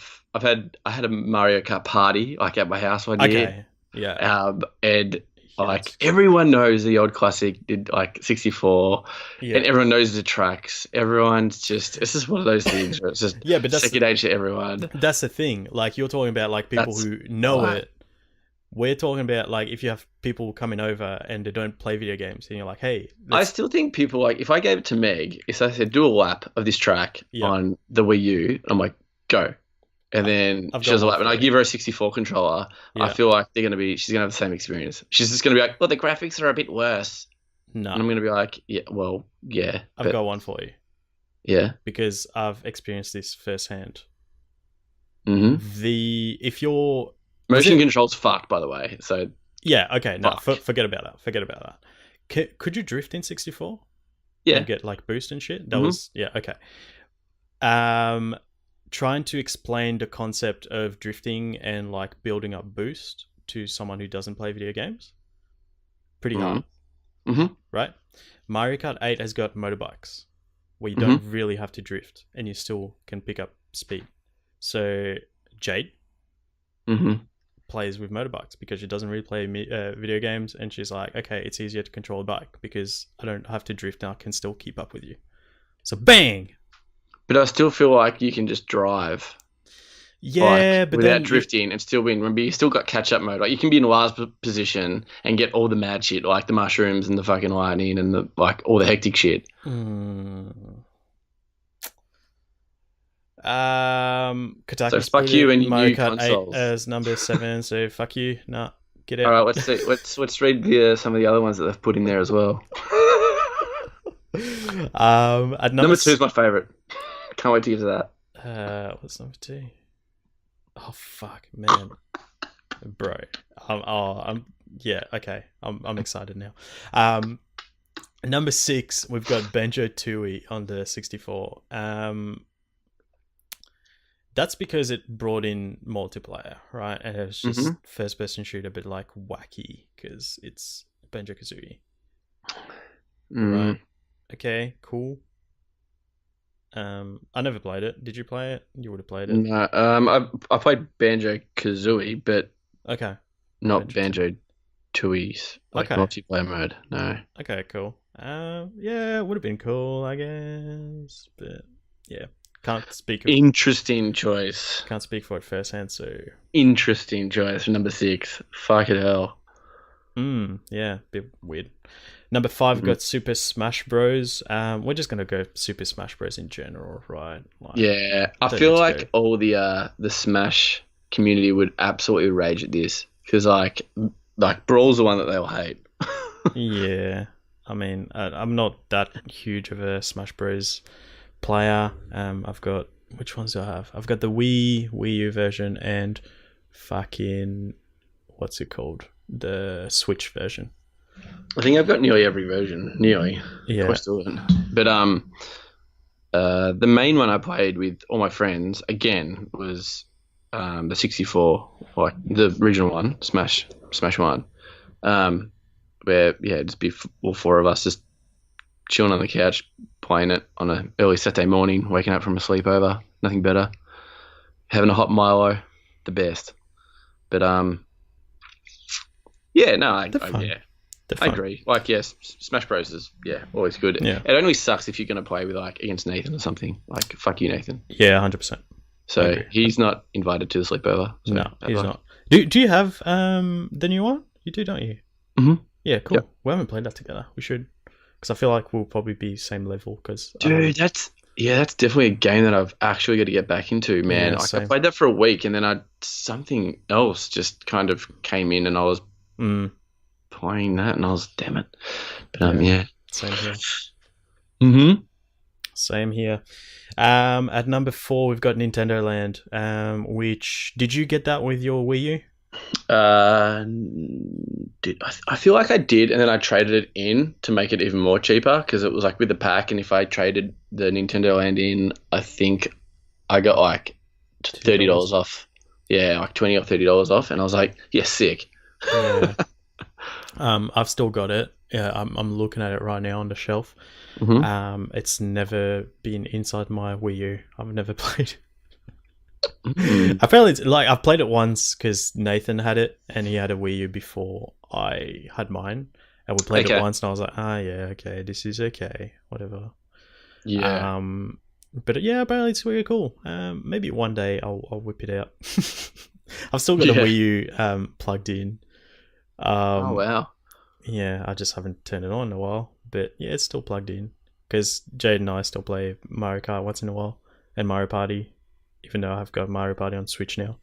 had a Mario Kart party like at my house one year. Okay. Yeah. And like everyone knows the old classic did like 64, Yeah. and everyone knows the tracks. Everyone's just it's just one of those things where it's just Yeah, but that's second age to everyone. That's the thing. Like you're talking about like people That's who know why. it. We're talking about like if you have people coming over and they don't play video games, and you're like, hey, I still think people like if I gave it to Meg, if I said do a lap of this track Yeah. on the Wii U, I'm like go, and then I've she got does a one lap, and for I you. give her a 64 controller. Yeah. I feel like she's gonna have the same experience. She's just gonna be like, well, the graphics are a bit worse, and I'm No, gonna be like, yeah, well, yeah, I've but got one for you yeah, because I've experienced this firsthand. hmm If you're motion it- control's fucked, by the way. So yeah, okay, no, Fuck. forget about that. Forget about that. Could you drift in 64? yeah, And get like boost and shit. That Mhm. was yeah, okay. Trying to explain the concept of drifting and like building up boost to someone who doesn't play video games, pretty hard, Mhm. right? Mario Kart 8 has got motorbikes where you don't really have to drift and you still can pick up speed. So Jade hmm plays with motorbikes because she doesn't really play video games, and she's like, okay, it's easier to control a bike because I don't have to drift and I can still keep up with you. So bang! But I still feel like you can just drive. Yeah, like, but without then drifting and still win. Remember, you still got catch up mode. Like you can be in a last position and get all the mad shit, like the mushrooms and the fucking lightning and the like all the hectic shit. Kotaku's So fuck put you it and your Mario new Kart 8 consoles. as number 7. So fuck you. Nah, get out. All right, let's see. Let's read some of the other ones that they've put in there as well. At Number 2 is my favorite. Can't wait to get to that. What's number 2? Oh fuck, man, bro. I'm yeah. Okay, I'm excited now. Number 6, we've got Banjo Tooie on the 64. That's because it brought in multiplayer, right? And it was just first-person shooter, but like wacky because it's Banjo Kazooie, right? Okay, cool. I never played it. Did you play it? You would have played it. No, I played Banjo Kazooie, but Okay. not Banjo Tooie's like Okay. multiplayer mode. No. Okay, cool. Yeah, it would have been cool, I guess, but yeah, can't speak Interesting choice. for it firsthand. So Interesting choice for number 6. Fuck it hell. yeah, bit weird. Number 5, we've got Super Smash Bros. We're just gonna go Super Smash Bros in general, right? Like, Yeah, I don't feel need to like go. all the Smash community would absolutely rage at this because like Brawl's the one that they'll hate. Yeah, I mean, I'm not that huge of a Smash Bros player. I've got, which ones do I have? I've got the Wii U version and fucking what's it called? The Switch version. I think I've got nearly every version. Nearly. Yeah. Of course, still haven't. But the main one I played with all my friends again was the 64, like the original one, Smash 1. Where just be all 4 of us just chilling on the couch playing it on an early Saturday morning, waking up from a sleepover, nothing better. Having a hot Milo, the best. But yeah, no, I agree. Like, yes, Smash Bros is always good. Yeah. It only sucks if you're going to play with like against Nathan or something. Like, fuck you, Nathan. Yeah, 100%. So he's not invited to the sleepover. So No, he's not. Do you have the new one? You do, don't you? Mhm. Yeah, cool. Yep. We haven't played that together. We should because I feel like we'll probably be same level. Because Dude, that's definitely a game that I've actually got to get back into, man. yeah, Like I same. played that for a week, and then something else just kind of came in, and I was Mm, playing that, and I was damn it. But yeah, yeah. same here. Mm-hmm. Same here. At number 4, we've got Nintendo Land. Which did you get that with your Wii U? I feel like I did, and then I traded it in to make it even more cheaper because it was like with the pack. And if I traded the Nintendo Land in, I think I got like $30 off. Yeah, like $20 or $30 off, and I was like, yeah, sick. Yeah. I've still got it. Yeah, I'm looking at it right now on the shelf. Mm-hmm. It's never been inside my Wii U. I've never played. Mm. Apparently, it's like I've played it once because Nathan had it and he had a Wii U before I had mine, and we played it once, and I was like, yeah, okay, this is okay, whatever. Yeah. But yeah, apparently it's really cool. Maybe one day I'll whip it out. I've still got the Wii U plugged in. Oh wow. Yeah, I just haven't turned it on in a while, but yeah, it's still plugged in because Jade and I still play Mario Kart once in a while and Mario Party, even though I've got Mario Party on Switch now.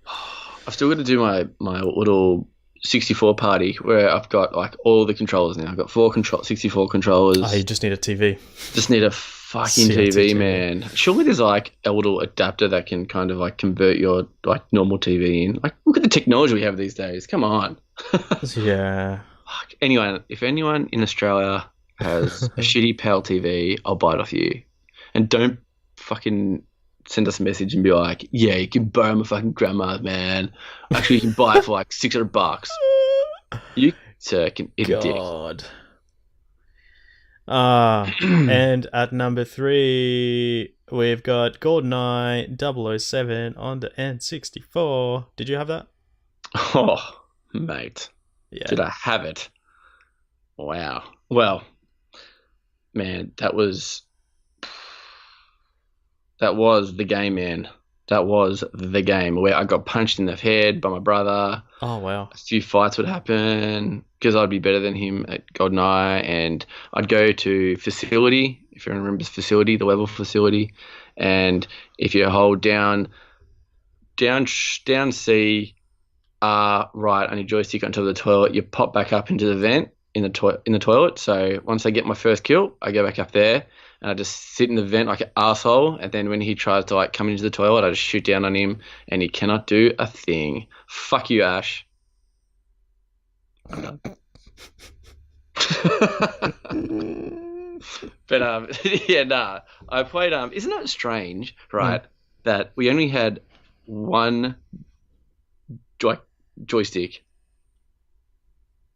I've still got to do my little 64 party where I've got like all the controllers now. I've got 64 controllers. Oh, you just need a TV. Just need a fucking TV, man. Surely there's like a little adapter that can kind of like convert your like normal TV in. Like, look at the technology we have these days. Come on. Yeah. Fuck. Anyway, if anyone in Australia has a shitty PAL TV, I'll buy it off you. And don't fucking send us a message and be like, yeah, you can borrow my fucking grandma's, man. Actually, you can buy it for like $600. You can eat a dick. God. And at number 3, we've got GoldenEye 007 on the N64. Did you have that? Oh, mate. Yeah. Did I have it? Wow. Well, man, that was the game, man. That was the game where I got punched in the head by my brother. Oh, wow. A few fights would happen because I'd be better than him at GoldenEye, and I'd go to facility, if everyone remembers facility, the level facility, and if you hold down C, right on your joystick onto the toilet, you pop back up into the vent in the toilet. So once I get my first kill, I go back up there and I just sit in the vent like an asshole. And then when he tries to like come into the toilet, I just shoot down on him, and he cannot do a thing. Fuck you, Ash. But yeah, nah. I played. Isn't it strange, right, that we only had one joystick?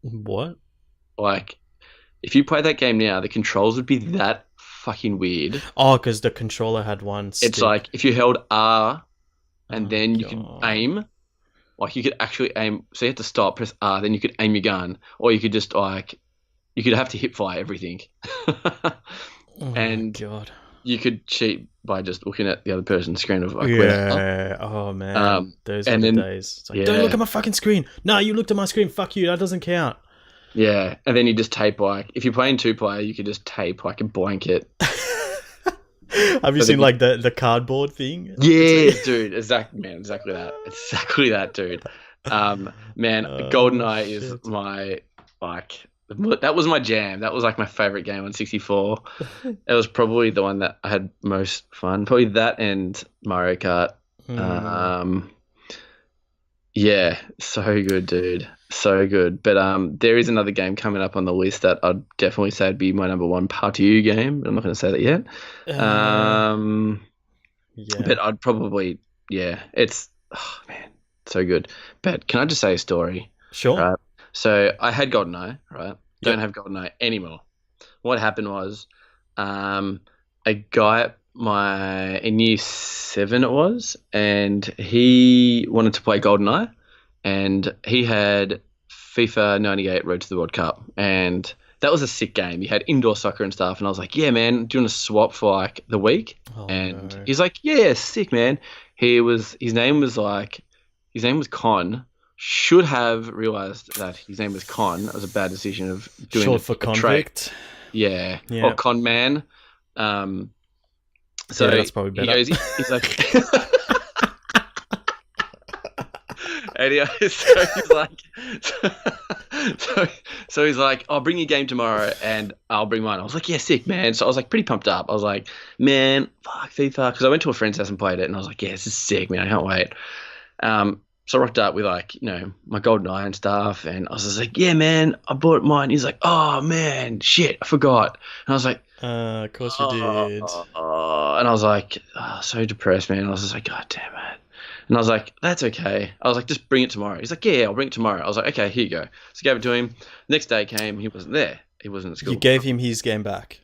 What? Like, if you play that game now, the controls would be that fucking weird. Oh, because the controller had one stick. It's like if you held R and then you could aim, like you could actually aim. So you had to stop, press R, then you could aim your gun, or you could just like, you could have to hip fire everything. And God. You could cheat by just looking at the other person's screen of like, yeah. Oh man, those were the days. It's like, don't look at my fucking screen. No, you looked at my screen. Fuck you. That doesn't count. Yeah, and then you just tape like, if you're playing 2-player, you could just tape like a blanket. Have you seen like the cardboard thing? Yeah, dude, exactly that, dude. Man, GoldenEye is my like, that was my jam. That was like my favorite game on 64. It was probably the one that I had most fun. Probably that and Mario Kart. Yeah, so good, dude. So good. But there is another game coming up on the list that I'd definitely say would be my number one Party game. But I'm not going to say that yet. Yeah. But I'd probably, it's, man, so good. But can I just say a story? Sure. Right? So I had GoldenEye, right? Don't have GoldenEye anymore. What happened was, a guy in year 7 it was, and he wanted to play GoldenEye, and he had FIFA 98 Road to the World Cup, and that was a sick game. You had indoor soccer and stuff, and I was like, yeah, man, do you want to swap for like the week? He's like, yeah, sick, man. His name was Con. Should have realized that his name was Con. That was a bad decision of doing short for convict. Yeah. Yeah. Or con man. So Yeah, that's probably better. he's like, anyway, so he's like, so, so he's like, I'll bring your game tomorrow and I'll bring mine. I was like, yeah, sick, man. So I was like pretty pumped up. I was like, man, fuck FIFA. Because I went to a friend's house and played it and I was like, yeah, this is sick, man. I can't wait. So I rocked up with like, my golden eye and stuff. And I was just like, yeah, man, I bought mine. He's like, oh, man, shit, I forgot. And I was like, of course you did. and I was like, so depressed, man. I was just like, God damn it. And I was like, that's okay. I was like, just bring it tomorrow. He's like, yeah, I'll bring it tomorrow. I was like, okay, here you go. So I gave it to him. Next day came, he wasn't there. He wasn't at school. You gave him his game back.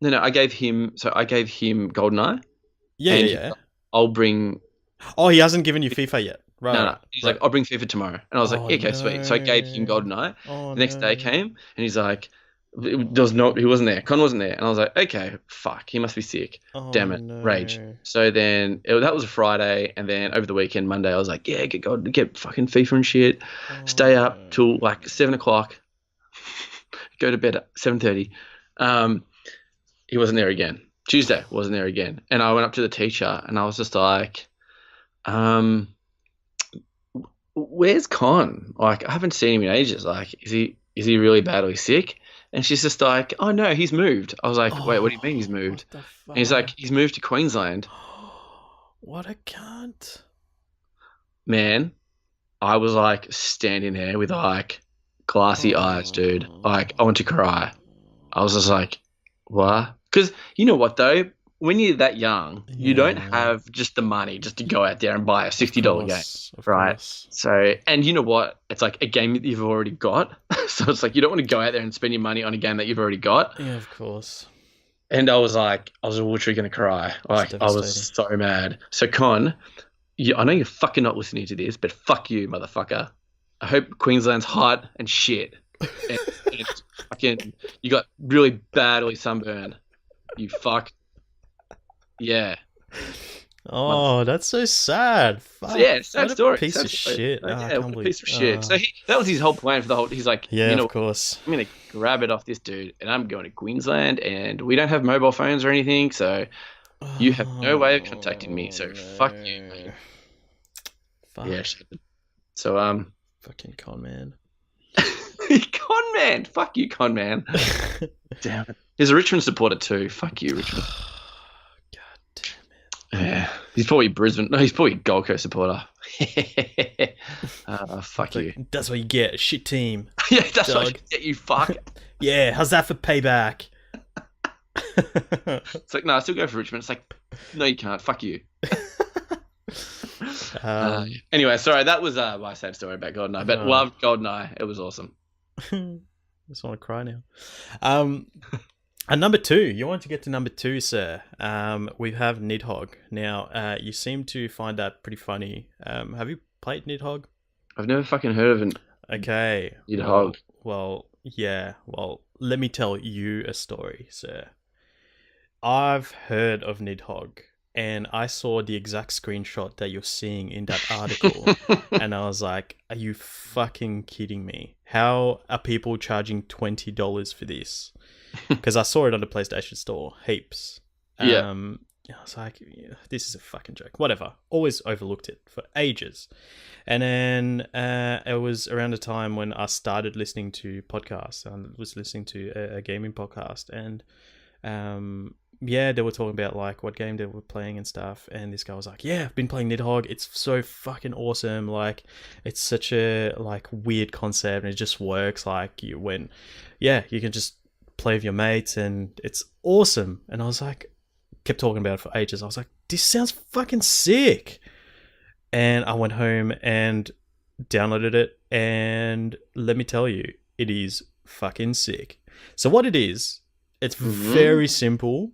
No, I gave him GoldenEye. Yeah. I'll bring. Oh, he hasn't given you FIFA yet. Right. No. He's like, I'll bring FIFA tomorrow. And I was like, okay, sweet. So I gave him GoldenEye. The next day came, and he's like, he wasn't there. Con wasn't there. And I was like, okay, fuck, he must be sick. Damn it, rage. So then that was a Friday, and then over the weekend, Monday, I was like, yeah, get fucking FIFA and shit. Stay up till like 7 o'clock. Go to bed at 7:30. He wasn't there again. Tuesday wasn't there again. And I went up to the teacher, and I was just like, where's Con? Like, I haven't seen him in ages. Like, is he really badly sick? And she's just like, oh no, he's moved. I was like, wait, what do you mean he's moved? And he's like, he's moved to Queensland. What a cunt. Man, I was like standing there with like glassy eyes, dude. Like, I want to cry. I was just like, what? Because you know what though? When you're that young, you don't have just the money just to go out there and buy a $60 game, right? So, and you know what? It's like a game that you've already got. So it's like you don't want to go out there and spend your money on a game that you've already got. Yeah, of course. And I was literally going to cry. Like, I was so mad. So, Con, I know you're fucking not listening to this, but fuck you, motherfucker. I hope Queensland's hot and shit. And fucking, you got really badly sunburned. You fuck. Yeah. Oh, that's so sad. Fuck. Yeah, sad story. Piece of shit. Piece of shit. So that was his whole plan for the whole. He's like, of course. I'm gonna grab it off this dude, and I'm going to Queensland, and we don't have mobile phones or anything, so you have no way of contacting me. So fuck you, mate. Fuck. Yeah. So fucking con man. Con man. Fuck you, con man. Damn it. He's a Richmond supporter too. Fuck you, Richmond. Yeah, he's probably Brisbane. No, he's probably Gold Coast supporter. Fuck you. That's what you get. A shit team. Yeah, that's what you get. You fuck. Yeah, how's that for payback? It's like, no, I still go for Richmond. It's like, no, you can't. Fuck you. Anyway, sorry, that was my sad story about GoldenEye, but loved GoldenEye. It was awesome. I just want to cry now. And number 2, you want to get to number 2, sir. We have Nidhogg. Now, you seem to find that pretty funny. Have you played Nidhogg? I've never fucking heard of it. Okay. Nidhogg. Well, yeah. Well, let me tell you a story, sir. I've heard of Nidhogg, and I saw the exact screenshot that you're seeing in that article, and I was like, are you fucking kidding me? How are people charging $20 for this? Because I saw it on the PlayStation Store, heaps. Yeah. I was like, this is a fucking joke. Whatever. Always overlooked it for ages. And then it was around the time when I started listening to podcasts. I was listening to a gaming podcast. And they were talking about like what game they were playing and stuff. And this guy was like, yeah, I've been playing Nidhogg. It's so fucking awesome. Like, it's such a like weird concept and it just works. Like, you can just play with your mates and it's awesome. And I was like, kept talking about it for ages. I was like, this sounds fucking sick. And I went home and downloaded it, and let me tell you, it is fucking sick. So what it is, it's very simple,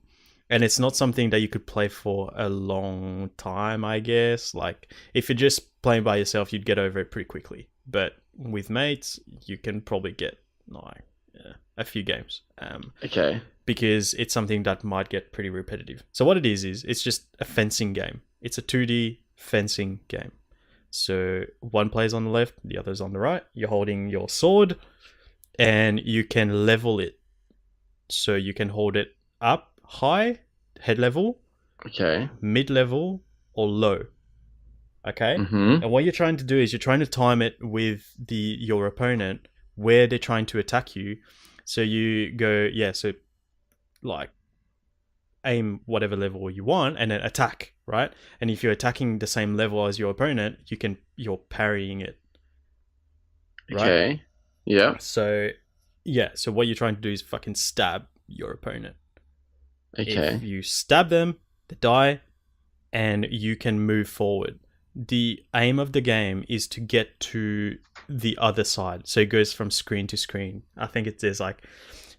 and it's not something that you could play for a long time, I guess. Like, if you're just playing by yourself, you'd get over it pretty quickly. But with mates, you can probably get a few games. Okay. Because it's something that might get pretty repetitive. So what it is it's just a fencing game. It's a 2D fencing game. So one player's on the left, the other's on the right. You're holding your sword, and you can level it So you can hold it up high, head level, Okay. mid level, or low. Okay? Mm-hmm. And what you're trying to do is you're trying to time it with your opponent where they're trying to attack you. So you go, so like aim whatever level you want and then attack, right? And if you're attacking the same level as your opponent, you're parrying it. Right? Okay. Yeah. So so what you're trying to do is fucking stab your opponent. Okay. If you stab them, they die, and you can move forward. The aim of the game is to get to the other side. So it goes from screen to screen. I think there's like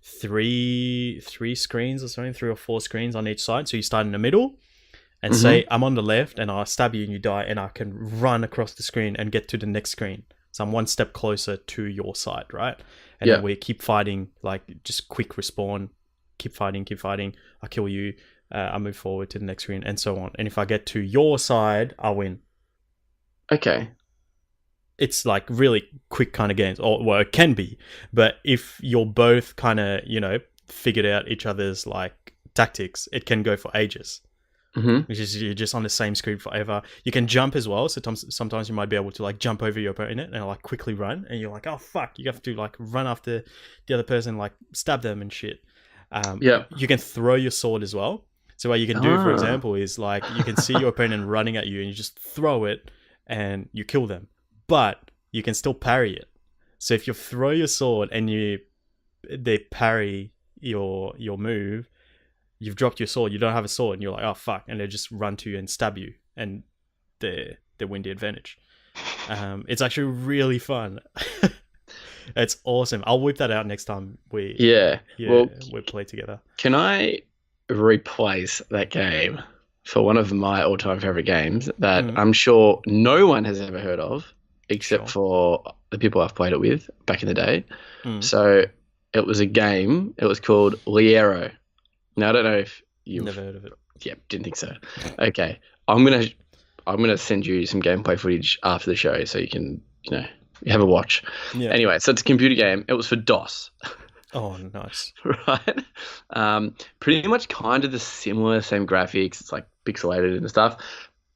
three screens or something, 3 or 4 screens on each side. So you start in the middle and say, I'm on the left, and I'll stab you and you die, and I can run across the screen and get to the next screen. So I'm one step closer to your side, right? And then we keep fighting, like just quick respawn, keep fighting. I kill you, I move forward to the next screen, and so on. And if I get to your side, I win. Okay. It's like really quick kind of games, or well, it can be. But if you're both kind of, figured out each other's like tactics, it can go for ages. Which is you're just on the same screen forever. You can jump as well. So sometimes you might be able to like jump over your opponent and like quickly run, and you're like, oh fuck, you have to like run after the other person, like stab them and shit. You can throw your sword as well. So what you can do, for example, is like you can see your opponent running at you, and you just throw it and you kill them, but you can still parry it. So if you throw your sword and they parry your move, you've dropped your sword, you don't have a sword, and you're like, oh fuck, and they just run to you and stab you, and they win the advantage. It's actually really fun. It's awesome. I'll whip that out next time we play together. Can I replace that game for one of my all-time favorite games that I'm sure no one has ever heard of except for the people I've played it with back in the day? So it was a game. It was called Liero. Now I don't know if you've never heard of it. Yeah, didn't think so. Okay, I'm gonna send you some gameplay footage after the show so you can have a watch. Yeah. Anyway, so it's a computer game. It was for DOS. Oh, nice. Right. Pretty much kind of the same graphics. It's like pixelated and stuff.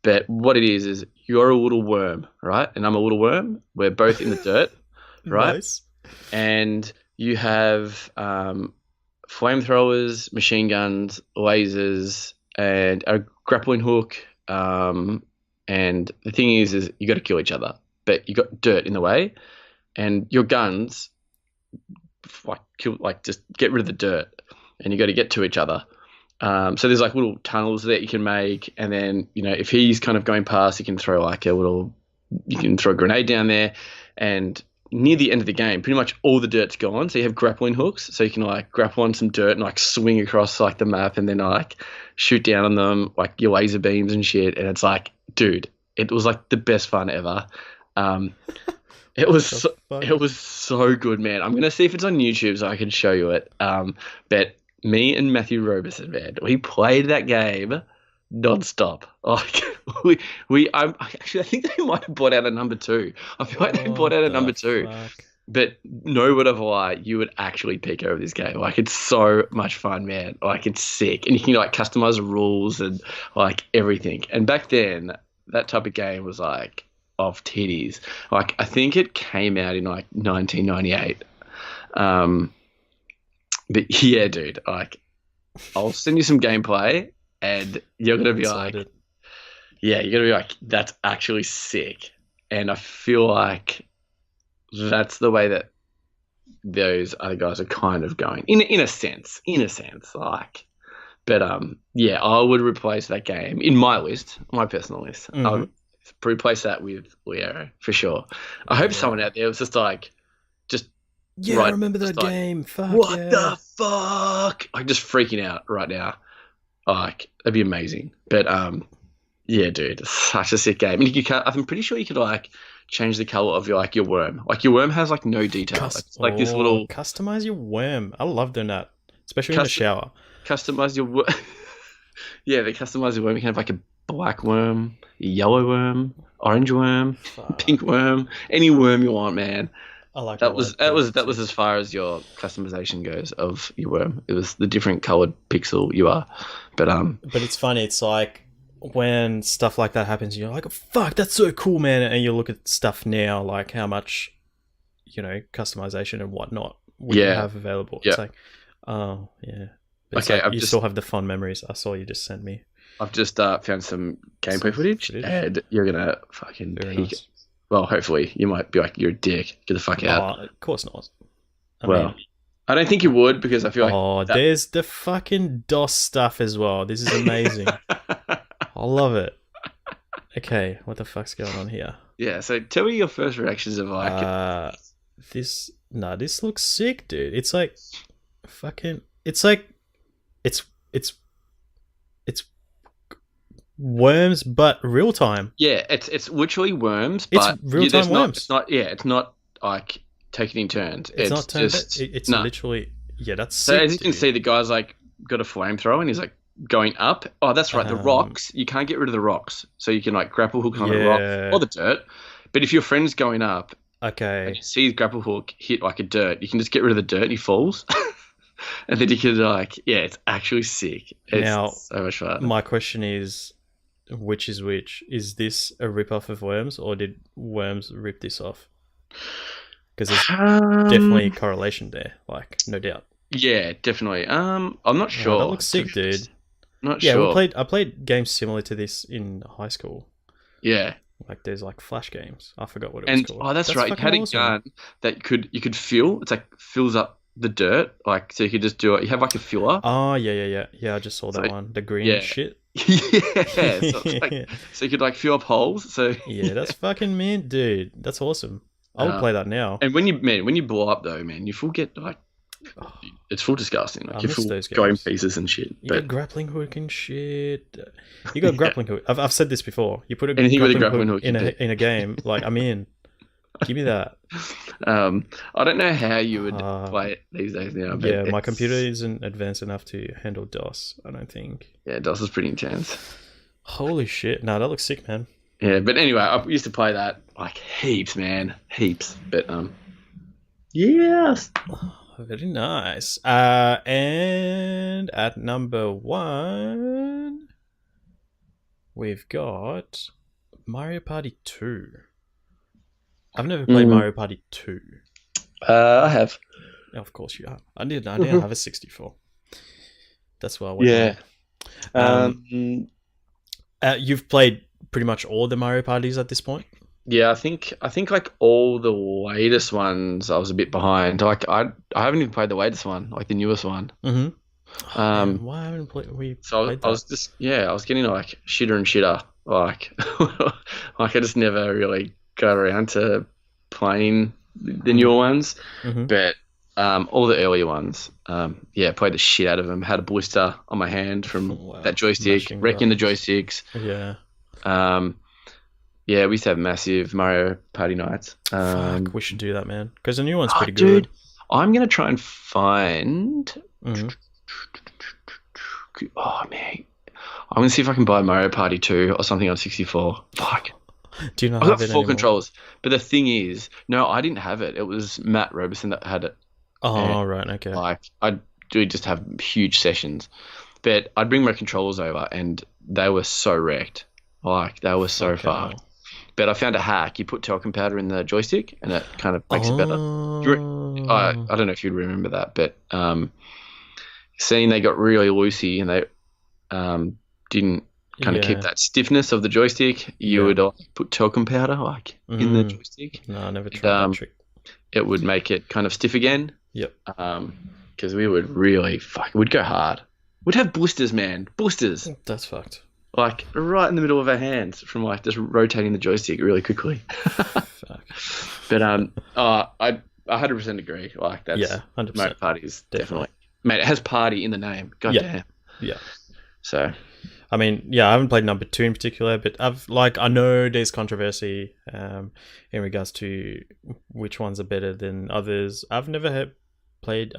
But what it is you're a little worm, right? And I'm a little worm. We're both in the dirt, right? Nice. And you have flamethrowers, machine guns, lasers, and a grappling hook. And the thing is you got to kill each other, but you got dirt in the way, and your guns just get rid of the dirt, and you got to get to each other. So there's like little tunnels that you can make, and then if he's kind of going past, you can throw a grenade down there, and near the end of the game, pretty much all the dirt's gone. So you have grappling hooks, so you can like grapple on some dirt and like swing across like the map, and then like shoot down on them like your laser beams and shit. And it's like, dude, it was like the best fun ever. It was so good, man. I'm gonna see if it's on YouTube so I can show you it. But me and Matthew Roberson, man, we played that game non-stop. Like I think they might have brought out a number 2. I feel like they brought out a number 2. Fuck. But no word of a lie, you would actually pick over this game. Like, it's so much fun, man. Like, it's sick, and you can like customize the rules and like everything. And back then, that type of game was like off titties. Like, I think it came out in like 1998. But yeah, dude, like, I'll send you some gameplay, and you're gonna be like, that's actually sick. And I feel like that's the way that those other guys are kind of going in a sense, like. But I would replace that game in my list, my personal list. I would replace that with Liero for sure. I hope someone out there was just like, I remember that game. Fuck, what the fuck? I'm just freaking out right now. Like, that'd be amazing. But yeah, dude, it's such a sick game. And I'm pretty sure you could like change the color of your worm. Like, your worm has like no detail. It's like this little customize your worm. I love doing that, especially in the shower. Customize your worm. Yeah, they customize your worm. You can have like a black worm, a yellow worm, orange worm, pink worm, any worm you want, man. I like the That was word that was 32. that was as far as your customization goes of your worm. It was the different colored pixel you are, but But it's funny. It's like when stuff like that happens, you're like, "Fuck, that's so cool, man!" And you look at stuff now, like how much, customization and whatnot we yeah, have available. yeah. It's like, oh yeah, but it's Okay, like you still have the fond memories. I saw you just sent me. I've just found some gameplay Some footage, footage. and you're gonna fucking Very peek. nice. Well, hopefully you might be like, you're a dick. Get the fuck out. Oh, of course not. I Well, mean, I don't think you would because I feel like oh, that. there's the fucking DOS stuff as well. This is amazing. I love it. Okay, what the fuck's going on here? Yeah. So tell me your first reactions of like. This looks sick, dude. It's like fucking. It's like it's it's it's worms, but real time. Yeah, it's literally worms, It's but real time worms. It's not. Yeah, it's not like taking in turns. It's not turned. Just It's no. literally that's So sick. as you can see, the guy's like got a flamethrower and he's like going up. Oh, that's right. The rocks. You can't get rid of the rocks, so you can like grapple hook on the rock or the dirt. But if your friend's going up, okay, and you see his grapple hook hit like a dirt, you can just get rid of the dirt and he falls. And then you can like, yeah, it's actually sick. It's now so much fun. my question is, which is which? Is this a rip off of Worms, or did Worms rip this off? Because there's definitely a correlation there, like no doubt. Yeah, definitely. I'm not sure. That looks sick, dude. Not sure. I played games similar to this in high school. Yeah. Like there's like flash games. I forgot what it was called. Oh, that's right. You had a gun that you could fill. It's like fills up the dirt, like so you could just do it. You have like a filler. Oh yeah. I just saw that one. The green shit. Yeah. So you could like fill up holes. So yeah, that's fucking mint, dude. That's awesome. I would play that now. And when you blow up though, man, you full get like it's full disgusting. Like you full go in pieces and shit. You got grappling hook and shit. You got grappling hook. I've said this before. You put a grappling hook in a game, like I'm in. Give me that. I don't know how you would play it these days now. But yeah, my computer isn't advanced enough to handle DOS, I don't think. Yeah, DOS is pretty intense. Holy shit. No, that looks sick, man. Yeah, but anyway, I used to play that like heaps, man. Heaps. But yes. Very nice. And at number 1, we've got Mario Party 2. I've never played Mario Party 2. I have. Of course you have. I didn't have a 64. That's why I went. Yeah. You've played pretty much all the Mario Parties at this point? Yeah, I think like all the latest ones I was a bit behind. Like I haven't even played the latest one, like the newest one. Mm-hmm. Why haven't played? I was getting like shitter and shitter. Like like I just never really got around to playing the newer ones. Mm-hmm. But all the earlier ones, played the shit out of them. Had a blister on my hand from that joystick, wrecking the joysticks. Yeah. Yeah, we used to have massive Mario Party nights. Fuck, we should do that, man. Because the new one's pretty good. Dude, I'm going to try and find... Mm-hmm. Oh, man. I'm going to see if I can buy Mario Party 2 or something on 64. Fuck. Do you not I've have got it 4 anymore? controllers. But the thing is, no, I didn't have it. It was Matt Robeson that had it. Oh, right, okay. Like, I do just have huge sessions. But I'd bring my controllers over and they were so wrecked. Like, they were so fucked. But I found a hack. You put talcum powder in the joystick, and it kind of makes it better. I don't know if you'd remember that, but seeing they got really loosey and they didn't kind of keep that stiffness of the joystick, you would put talcum powder like in the joystick. No, I never tried that trick. It would make it kind of stiff again. Yep. Because we would really we'd go hard. We'd have blisters, man. Blisters. That's fucked. Like right in the middle of our hands from like just rotating the joystick really quickly. Fuck. But I 100% agree. Like that's 100%. Mario Party is definitely mate. It has party in the name. God damn. Yeah. So, I mean, I haven't played number 2 in particular, but I know there's controversy in regards to which ones are better than others. I've never played.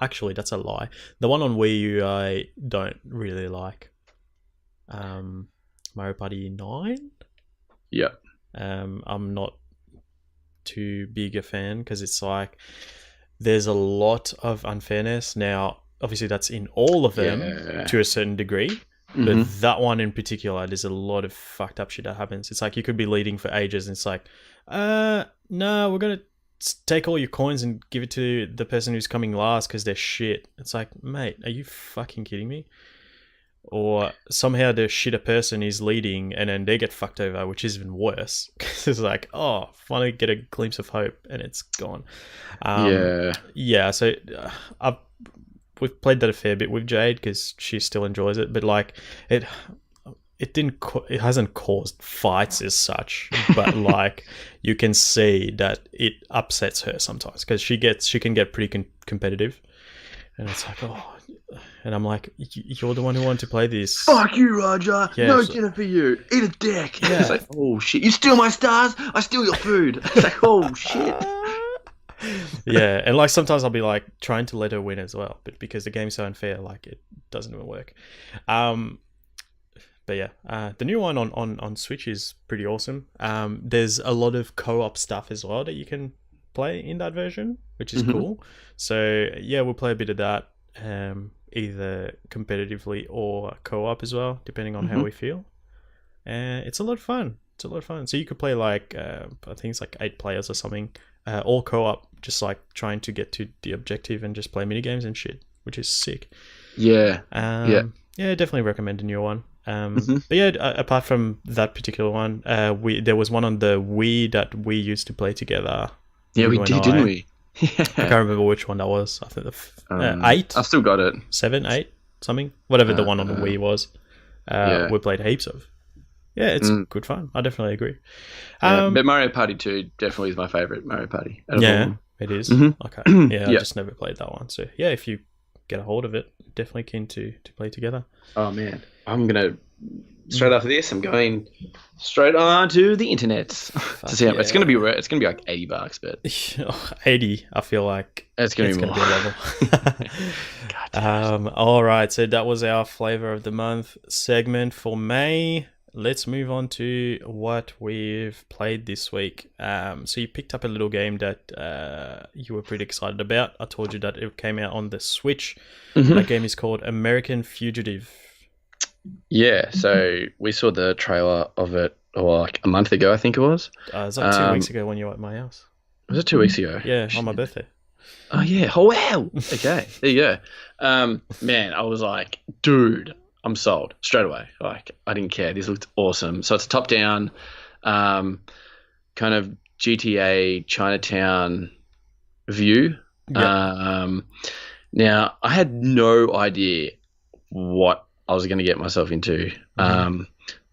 Actually, that's a lie. The one on Wii U I don't really like. Mario Party 9. Yeah. I'm not too big a fan because it's like there's a lot of unfairness. Now, obviously, that's in all of them to a certain degree. But that one in particular, there's a lot of fucked up shit that happens. It's like you could be leading for ages and it's like, no, we're going to take all your coins and give it to the person who's coming last because they're shit. It's like, mate, are you fucking kidding me? Or somehow the shitter person is leading and then they get fucked over, which is even worse. It's like, oh, finally get a glimpse of hope and it's gone. Yeah, so we've played that a fair bit with Jade because she still enjoys it, but like it hasn't caused fights as such, but like you can see that it upsets her sometimes because she can get pretty competitive, and it's like, oh, and I'm like, you're the one who wanted to play this. Fuck you, Roger. Yeah, no dinner for you. Eat a dick. Yeah. It's like, oh shit, you steal my stars, I steal your food. It's like, oh shit. Yeah, and like sometimes I'll be like trying to let her win as well, but because the game's so unfair, like it doesn't even work. But yeah, the new one on Switch is pretty awesome. There's a lot of co-op stuff as well that you can play in that version, which is cool. So yeah, we'll play a bit of that, either competitively or co-op as well, depending on how we feel. And it's a lot of fun. It's a lot of fun. So you could play like I think it's like 8 players or something, all co-op, just like trying to get to the objective and just play mini games and shit, which is sick. Yeah. Yeah, definitely recommend a new one. But yeah, apart from that particular one, there was one on the Wii that we used to play together. Yeah, we did, didn't we? I can't remember which one that was. I think 8. I've still got it. 7, 8, something. Whatever the one on the Wii was. We played heaps of. Yeah, it's good fun. I definitely agree. But Mario Party 2 definitely is my favourite Mario Party. Yeah, it is. Okay. Yeah, I just never played that one. So yeah, if you get a hold of it, definitely keen to play together. Oh man, I'm gonna straight after this. I'm going straight on to the internet to see how it's gonna be. It's gonna be like $80, but 80. I feel like it's gonna be a level. All right, so that was our flavor of the month segment for May. Let's move on to what we've played this week. So you picked up a little game that you were pretty excited about. I told you that it came out on the Switch. That game is called American Fugitive. Yeah, so we saw the trailer of it like a month ago, I think it was. It was like 2 weeks ago when you were at my house. Was it 2 weeks ago? Yeah, on my birthday. Oh, yeah. Oh, wow. Okay, there you go. Man, I was like, dude, I'm sold straight away. Like, I didn't care. This looked awesome. So it's a top-down kind of GTA Chinatown view. Yep. Now, I had no idea what I was going to get myself into.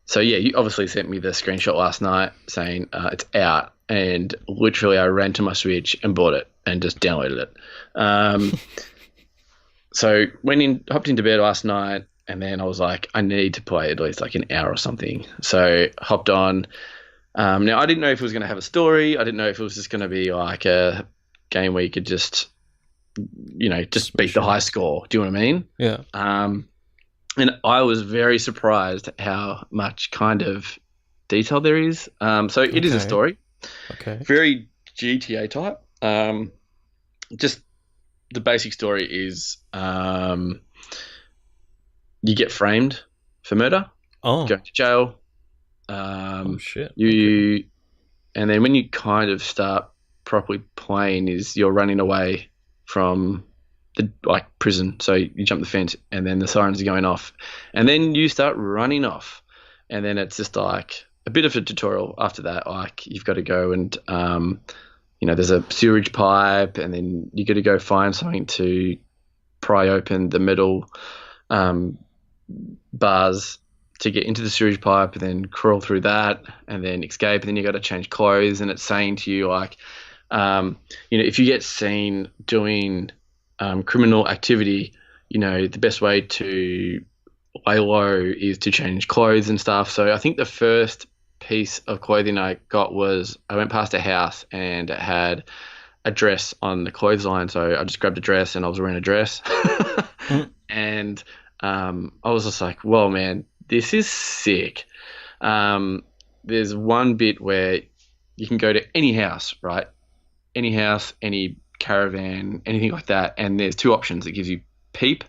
So, yeah, you obviously sent me the screenshot last night saying it's out. And literally I ran to my Switch and bought it and just downloaded it. So hopped into bed last night. And then I was like, I need to play at least like an hour or something. So hopped on. Now, I didn't know if it was going to have a story. I didn't know if it was just going to be like a game where you could just beat the high score. Do you know what I mean? Yeah. And I was very surprised how much kind of detail there is. So it is a story. Okay. Very GTA type. Just the basic story is... you get framed for murder. Oh. Go to jail. Shit. And then when you kind of start properly playing is you're running away from the prison. So you jump the fence and then the sirens are going off. And then you start running off. And then it's just like a bit of a tutorial after that. Like you've got to go and, there's a sewage pipe and then you got to go find something to pry open the middle bars to get into the sewage pipe and then crawl through that and then escape, and then you got to change clothes, and it's saying to you like if you get seen doing criminal activity, the best way to lay low is to change clothes and stuff. So I think the first piece of clothing I got was I went past a house and it had a dress on the clothesline, so I just grabbed a dress and I was wearing a dress. And I was just like, whoa, man, this is sick. There's one bit where you can go to any house, right? Any house, any caravan, anything like that, and there's two options. It gives you peep,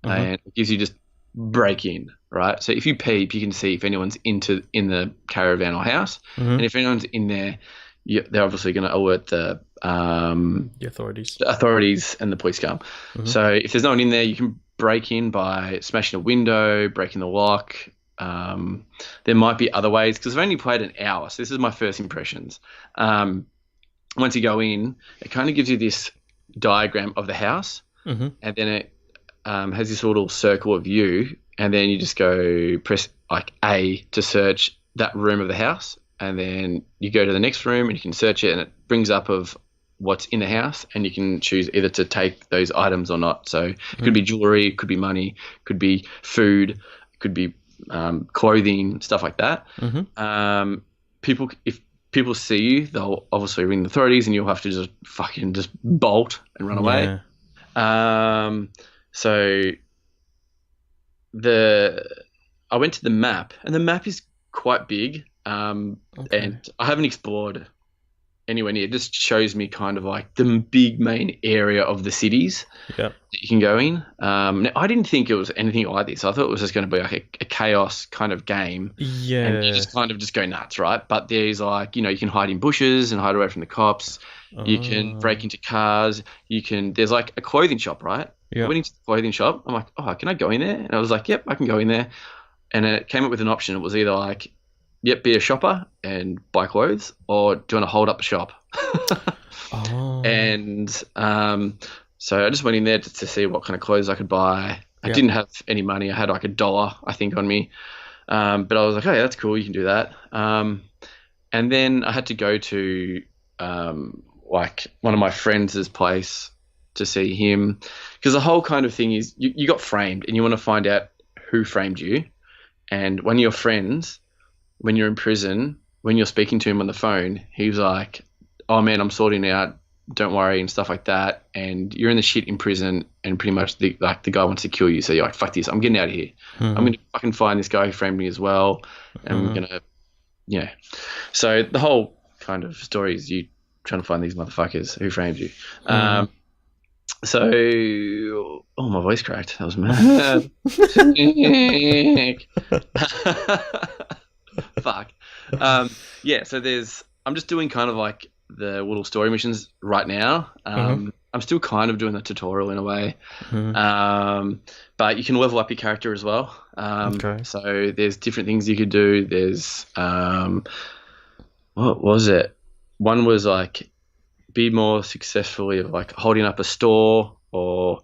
and it gives you just break in, right? So if you peep, you can see if anyone's in the caravan or house, and if anyone's in there, they're obviously going to alert the authorities and the police come. So if there's no one in there, you can break in by smashing a window, breaking the lock. There might be other ways, because I've only played an hour, so this is my first impressions. Once you go in, it kind of gives you this diagram of the house, and then it has this little circle of you, and then you just go press like A to search that room of the house, and then you go to the next room and you can search it, and it brings up of what's in the house, and you can choose either to take those items or not. So it could be jewelry, it could be money, could be food, it could be clothing, stuff like that. If people see you, they'll obviously ring the authorities, and you'll have to just fucking just bolt and run away. So I went to the map, and the map is quite big, and I haven't explored anywhere near. It just shows me kind of like the big main area of the cities that you can go in. Now, I didn't think it was anything like this. I thought it was just going to be like a chaos kind of game. Yeah. And you just kind of just go nuts, right? But there's like, you can hide in bushes and hide away from the cops. You can break into cars. There's like a clothing shop, right? I went into the clothing shop. I'm like, oh, can I go in there? And I was like, yep, I can go in there. And it came up with an option. It was either like, yep, be a shopper and buy clothes, or do you want to hold up a shop? And so I just went in there to see what kind of clothes I could buy. I didn't have any money. I had like $1, I think, on me. But I was like, oh, yeah, that's cool. You can do that. And then I had to go to like one of my friends' place to see him, because the whole kind of thing is you got framed, and you want to find out who framed you. And one of your friends, when you're in prison, when you're speaking to him on the phone, he's like, oh man, I'm sorting out, don't worry, and stuff like that. And you're in the shit in prison, and pretty much the guy wants to kill you. So you're like, fuck this, I'm getting out of here. I'm going to fucking find this guy who framed me as well. And I'm going to, So the whole kind of story is you trying to find these motherfuckers who framed you. So, oh, my voice cracked. That was mad. Fuck. So I'm just doing kind of like the little story missions right now. I'm still kind of doing the tutorial in a way. But you can level up your character as well. So there's different things you could do. There's, what was it? One was like, be more successfully of like holding up a store, or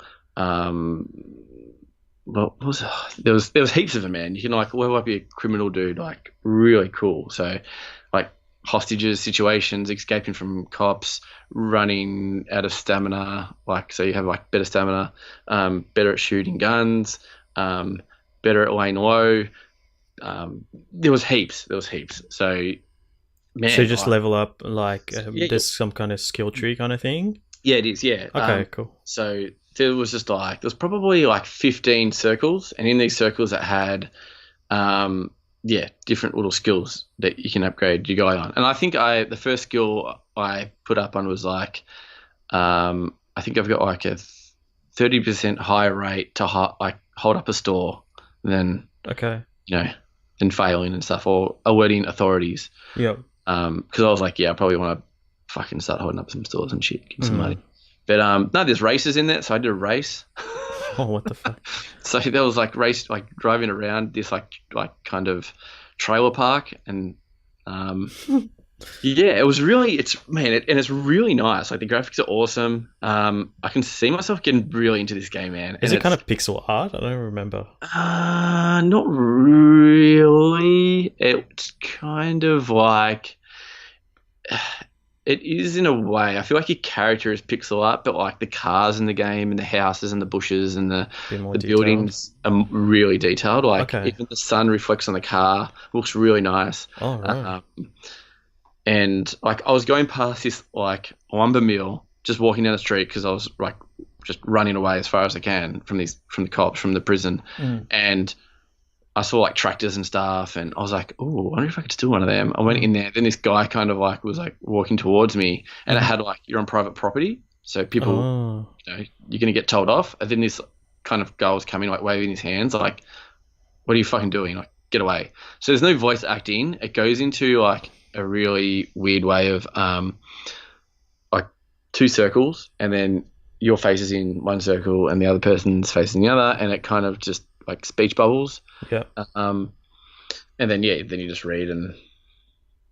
what was there was heaps of them, man. You can like level up your criminal dude, like really cool. So like hostages situations, escaping from cops, running out of stamina, like so you have like better stamina, better at shooting guns, better at laying low. There was heaps. So man, so you just level up like there's some kind of skill tree kind of thing? Yeah, it is, yeah. Okay, cool. So there was just like, there was probably like 15 circles, and in these circles it had, different little skills that you can upgrade your guy on. And I think the first skill I put up on was like, I think I've got like a 30% higher rate to hold up a store than, than failing and stuff, or alerting authorities. Yep. Because I was like, I probably want to fucking start holding up some stores and shit, get some money. But no, there's races in there, so I did a race. Oh, what the fuck? So there was like race, like driving around this like kind of trailer park, and it was really, it's really nice. Like the graphics are awesome. I can see myself getting really into this game, man. Is it kind of pixel art? I don't remember. Not really. It's kind of like, it is in a way. I feel like your character is pixel art, but like the cars in the game and the houses and the bushes and the buildings are really detailed. Like even the sun reflects on the car, looks really nice. Oh, right. And like I was going past this like lumber mill, just walking down the street because I was like just running away as far as I can from the cops, from the prison. And I saw like tractors and stuff, and I was like, "Oh, I wonder if I could steal one of them." I went in there. Then this guy kind of like was like walking towards me, and it had like, you're on private property, so people, Oh. you're gonna get told off. And then this kind of guy was coming, like waving his hands, like, "What are you fucking doing? Like, get away!" So there's no voice acting. It goes into like a really weird way of like two circles, and then your face is in one circle, and the other person's face in the other, and it kind of just like speech bubbles. Yeah. And then then you just read, and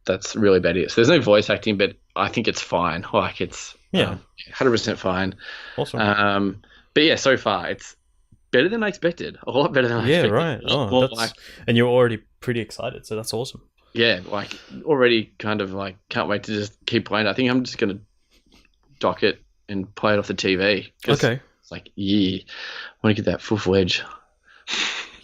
that's really about it. So there's no voice acting, but I think it's fine. Like it's 100% fine. Awesome. But yeah, so far it's better than I expected. A lot better than I expected. Yeah, right. More like, and you're already pretty excited, so that's awesome. yeah, like already kind of like can't wait to just keep playing. I think I'm just gonna dock it and play it off the TV. Okay. It's like, I want to get that full-fledged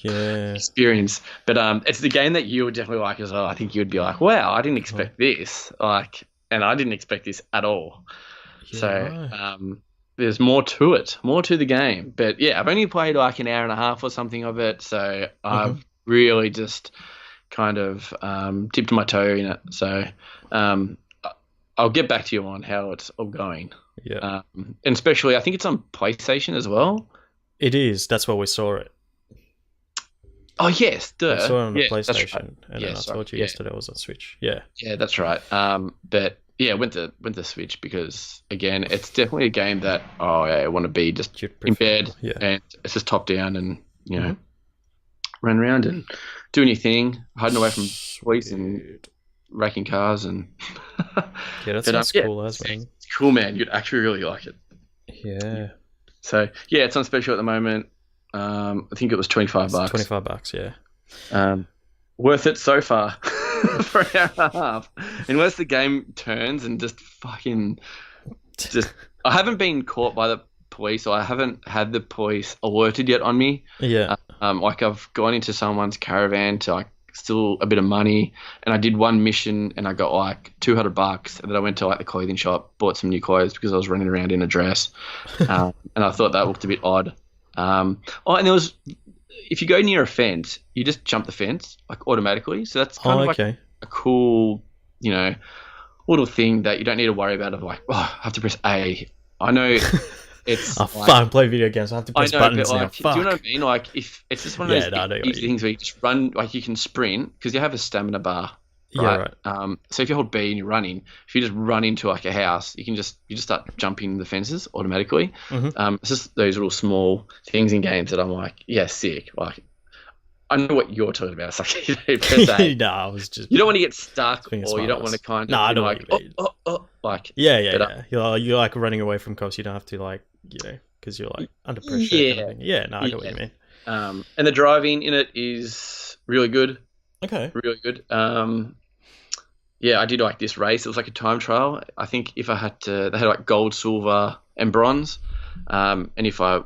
experience. But it's the game that you would definitely like as well. I think you would be like, wow, I didn't expect this. Like, and I didn't expect this at all. Yeah, so right. there's more to it, more to the game. But yeah, I've only played like an hour and a half or something of it. So I've really just kind of dipped my toe in it. So I'll get back to you on how it's all going. Yeah. And especially, I think it's on PlayStation as well. It is. That's where we saw it. Oh yes, duh. I saw it on the Yeah, that's PlayStation, right. and Yeah, then I sorry. told you yesterday it was on Switch. Yeah. Yeah, that's right. But yeah, went to Switch because again, it's definitely a game that I want to be just You'd in prefer- bed, yeah. and it's just top down, and you know, run around and doing your thing, hiding away from police and Sweet. wrecking cars, and Yeah, that But, sounds yeah, cool as man. it's cool, man. You'd actually really like it. Yeah. So yeah, it's on special at the moment. I think it was $25. $25, yeah. Worth it so far for an hour and a half. Unless the game turns and just fucking I haven't been caught by the police, or I haven't had the police alerted yet on me. Yeah. Like I've gone into someone's caravan to like steal a bit of money, and I did one mission and I got like $200, and then I went to like the clothing shop, bought some new clothes because I was running around in a dress, and I thought that looked a bit odd. And there was, if you go near a fence, you just jump the fence like automatically. So that's kind of like a cool, little thing that you don't need to worry about. Of like, I have to press A. I know it's. Fuck, play video games. I have to press buttons now. Fuck. Do you know what I mean? Like, if it's just one of those easy things where you just run, like you can sprint because you have a stamina bar. Right? Yeah, right. So if you hold B and you're running, if you just run into like a house, you just start jumping the fences automatically. It's just those little small things in games that I'm like, yeah, sick. Like, I know what you're talking about. It's like, no, I was just. You don't want to get stuck, or you don't want to kind of. No, I don't like, like. Yeah. You're like running away from cops. You don't have to like, because you're like under pressure. Yeah. Kind of thing. Yeah. No, I get what you mean. And the driving in it is really good. Okay. Really good. Yeah, I did like this race. It was like a time trial. I think if I had to, they had like gold, silver, and bronze. And if I,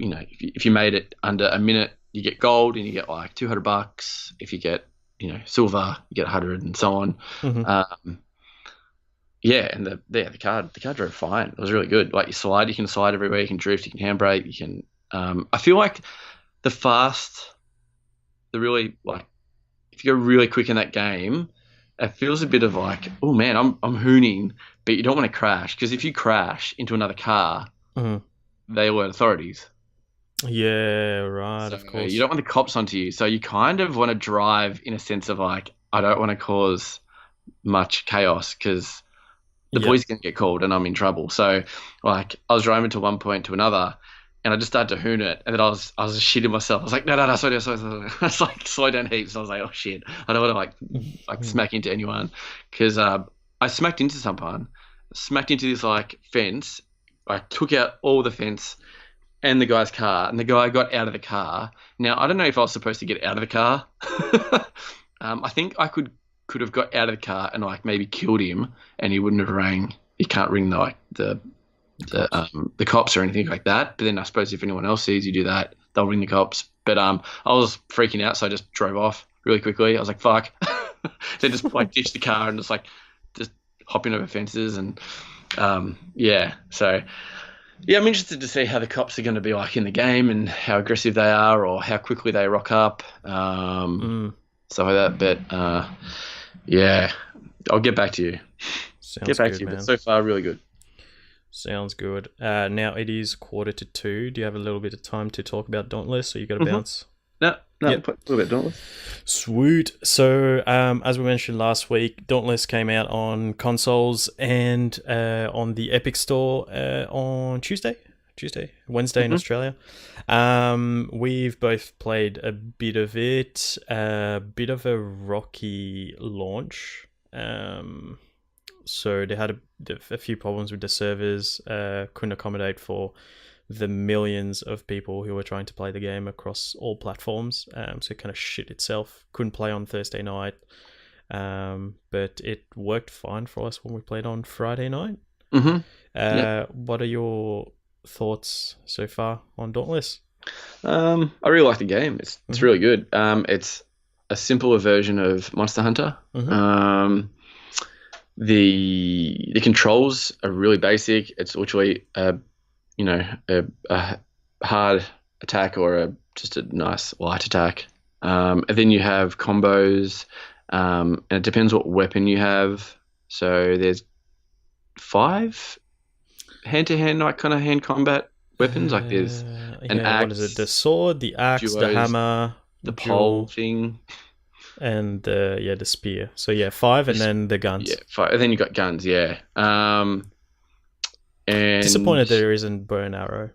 if you made it under a minute, you get gold, and you get like $200. If you get, silver, you get 100, and so on. Yeah, and the car drove fine. It was really good. Like you can slide everywhere. You can drift. You can handbrake. You can. I feel like really like. If you go really quick in that game, it feels a bit of like, oh man, I'm hooning, but you don't want to crash, because if you crash into another car, they alert authorities. Yeah, right. So of course. You don't want the cops onto you, so you kind of want to drive in a sense of like, I don't want to cause much chaos because the police are going to get called and I'm in trouble. So like, I was driving to one point to another, and I just started to hoon it, and then I was just shitting myself. I was like, no, slow down. I was like, slow down heaps. I was like, oh shit, I don't want to like smack into anyone, because I smacked into someone, smacked into this like fence. I took out all the fence and the guy's car, and the guy got out of the car. Now I don't know if I was supposed to get out of the car. I think I could have got out of the car and like maybe killed him, and he wouldn't have rang. You can't ring the cops or anything like that. But then I suppose if anyone else sees you do that, they'll ring the cops. But I was freaking out, so I just drove off really quickly. I was like, fuck. Then just like ditched the car and just hopping over fences, and so Yeah, I'm interested to see how the cops are going to be like in the game and how aggressive they are or how quickly they rock up, Mm, stuff like that. But yeah, I'll get back to you. Get sounds back to good, you. But man. so far, really good. Sounds good. Now it is 1:45. Do you have a little bit of time to talk about Dauntless, or you got to Mm-hmm. bounce? No, Yep. a little bit dauntless. Sweet. So, as we mentioned last week, Dauntless came out on consoles and on the Epic Store on Wednesday in Mm-hmm. Australia. We've both played a bit of it. A bit of a rocky launch. So they had a few problems with the servers. Couldn't accommodate for the millions of people who were trying to play the game across all platforms. So it kind of shit itself. Couldn't play on Thursday night. But it worked fine for us when we played on Friday night. Mm-hmm. Yep. What are your thoughts so far on Dauntless? I really like the game. It's really good. It's a simpler version of Monster Hunter. Mm-hmm. The controls are really basic. It's literally a hard attack or just a nice light attack. And then you have combos, and it depends what weapon you have. So there's 5 hand-to-hand, like kind of hand combat weapons. Like there's an axe. What is it? The sword, the axe, the duos, hammer, the duel, pole thing, and the spear. So yeah, 5, and then the guns. Yeah, 5. And then you got guns. Yeah. And Disappointed there isn't bow and arrow.